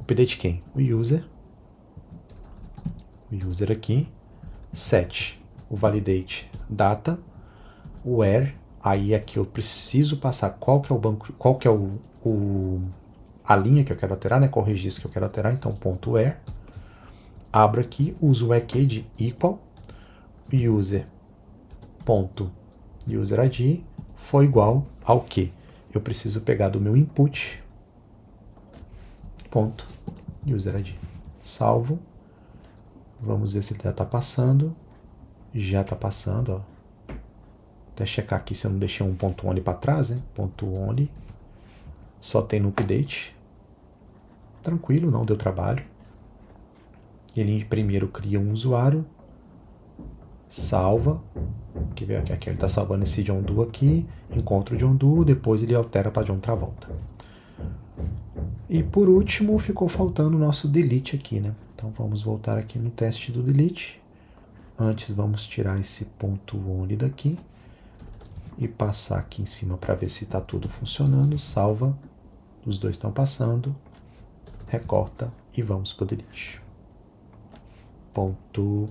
Update quem? O user. O user aqui. Set. O validate data. O where. Aí aqui eu preciso passar qual que é o banco, qual que é a linha que eu quero alterar, né? Qual o registro que eu quero alterar. Então ponto where. Abro aqui, uso o EQ de equal. User.userID foi igual ao que? Eu preciso pegar do meu input ponto userID. Salvo. Vamos ver se ele já está passando. Já está passando, ó. Até checar aqui se eu não deixei um ponto only para trás, né? Ponto only. Só tem no update. Tranquilo, não deu trabalho. Ele primeiro cria um usuário. Salva. Aqui ele está salvando esse John Doe aqui. Encontra o John Doe. Depois ele altera para John Travolta. E por último ficou faltando o nosso delete aqui, né? Então vamos voltar aqui no teste do delete. Antes vamos tirar esse ponto only daqui. E passar aqui em cima para ver se está tudo funcionando. Salva. Os dois estão passando. Recorta e vamos para o delete. Ponto.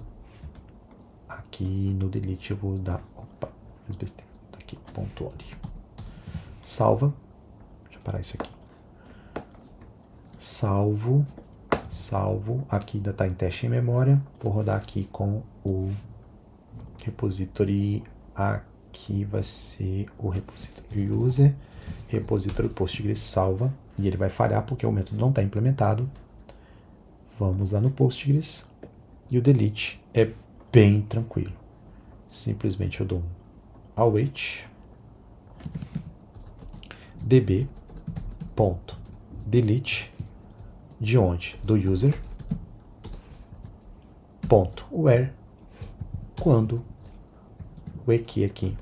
Aqui no delete eu vou dar. Opa, fiz besteira. Tá aqui, ponto only. Salva. Deixa eu parar isso aqui. Salvo. Aqui ainda está em teste em memória. Vou rodar aqui com o repository. Aqui vai ser o repository user. Repository Postgres salva. E ele vai falhar porque o método não está implementado. Vamos lá no Postgres. E o delete é bem tranquilo. Simplesmente eu dou um await db.delete de onde? Do user ponto where quando o EQ aqui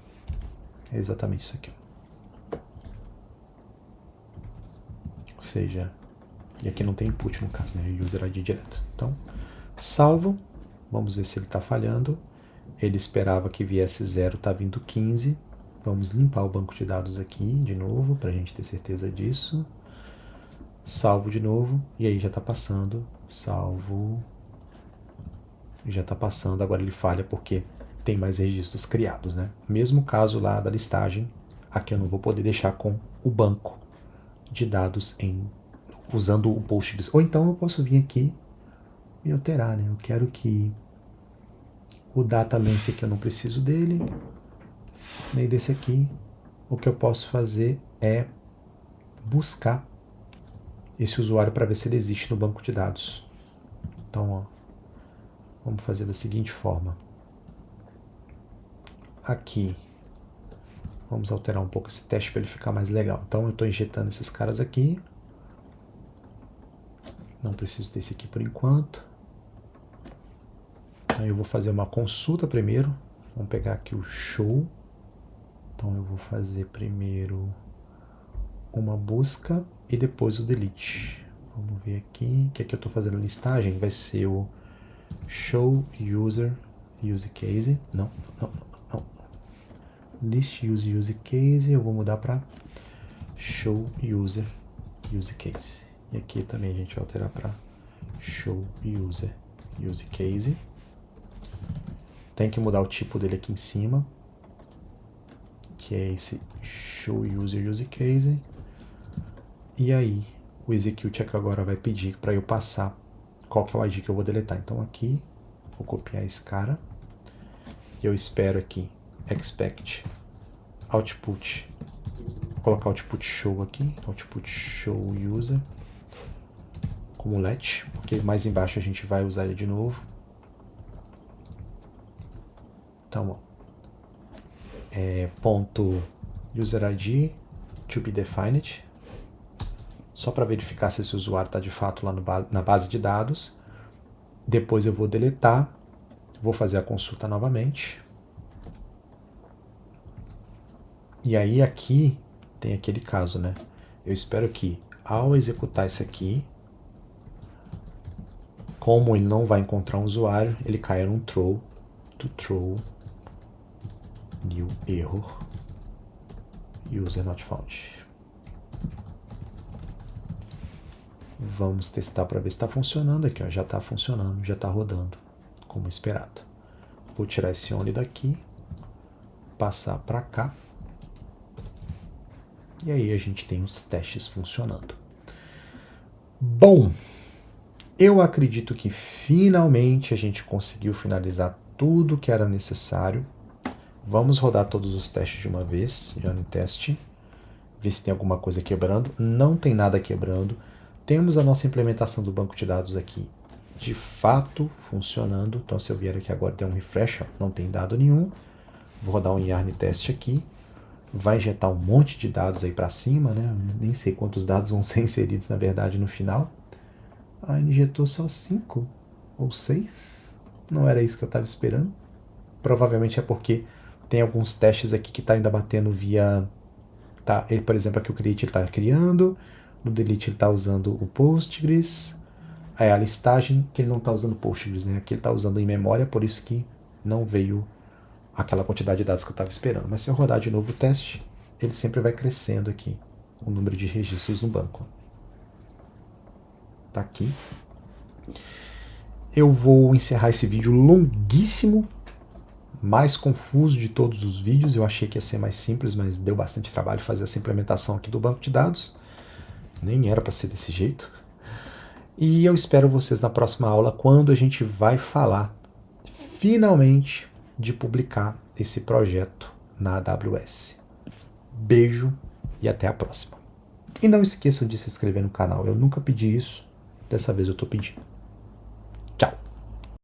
é exatamente isso aqui. Ou seja, e aqui não tem input no caso, né? User ID direto. Então, salvo. Vamos ver se ele está falhando. Ele esperava que viesse 0, está vindo 15. Vamos limpar o banco de dados aqui de novo, para a gente ter certeza disso. Salvo de novo, e aí já está passando. Salvo. Já está passando, agora ele falha porque tem mais registros criados, né? Mesmo caso lá da listagem, aqui eu não vou poder deixar com o banco de dados usando o Postgres. Ou então eu posso vir aqui e alterar, né? Eu quero que o data length aqui eu não preciso dele, nem desse aqui. O que eu posso fazer é buscar esse usuário para ver se ele existe no banco de dados. Então, ó, vamos fazer da seguinte forma. Aqui, vamos alterar um pouco esse teste para ele ficar mais legal. Então, eu estou injetando esses caras aqui. Não preciso desse aqui por enquanto. Então, eu vou fazer uma consulta primeiro. Vamos pegar aqui o show. Então, eu vou fazer primeiro uma busca e depois o delete. Vamos ver aqui. O que aqui eu estou fazendo a listagem? Vai ser o show user use case. Não. List use case. Eu vou mudar para show user use case. E aqui também a gente vai alterar para show user use case. Tem que mudar o tipo dele aqui em cima, que é esse show user use case. E aí o execute aqui agora vai pedir para eu passar qual que é o ID que eu vou deletar. Então aqui vou copiar esse cara e eu espero aqui expect output, vou colocar output show aqui, output show user como let, porque mais embaixo a gente vai usar ele de novo. Então, ponto user ID to be defined, só para verificar se esse usuário está de fato lá na base de dados. Depois eu vou deletar, vou fazer a consulta novamente. E aí aqui tem aquele caso, né? Eu espero que ao executar isso aqui, como ele não vai encontrar um usuário, ele caia num throw, to throw new error user not found. Vamos testar para ver se está funcionando aqui, ó. Já está funcionando, já está rodando como esperado. Vou tirar esse only daqui, passar para cá. E aí a gente tem os testes funcionando. Bom, eu acredito que finalmente a gente conseguiu finalizar tudo que era necessário. Vamos rodar todos os testes de uma vez, já no teste. Ver se tem alguma coisa quebrando. Não tem nada quebrando. Temos a nossa implementação do banco de dados aqui de fato funcionando. Então se eu vier aqui agora e der um refresh, ó, não tem dado nenhum. Vou rodar um yarn test aqui. Vai injetar um monte de dados aí para cima, né? Nem sei quantos dados vão ser inseridos na verdade no final. Ah, ele injetou só 5 ou 6. Não era isso que eu estava esperando. Provavelmente é porque tem alguns testes aqui que está ainda batendo via... Tá, por exemplo, aqui o create ele está criando, no delete ele está usando o Postgres, aí a listagem que ele não está usando Postgres, né? Aqui ele está usando em memória, por isso que não veio aquela quantidade de dados que eu estava esperando. Mas se eu rodar de novo o teste, ele sempre vai crescendo aqui o número de registros no banco. Tá aqui. Eu vou encerrar esse vídeo longuíssimo, mais confuso de todos os vídeos. Eu achei que ia ser mais simples, mas deu bastante trabalho fazer essa implementação aqui do banco de dados. Nem era para ser desse jeito. E eu espero vocês na próxima aula, quando a gente vai falar, finalmente, de publicar esse projeto na AWS. Beijo e até a próxima. E não esqueçam de se inscrever no canal. Eu nunca pedi isso, dessa vez eu estou pedindo.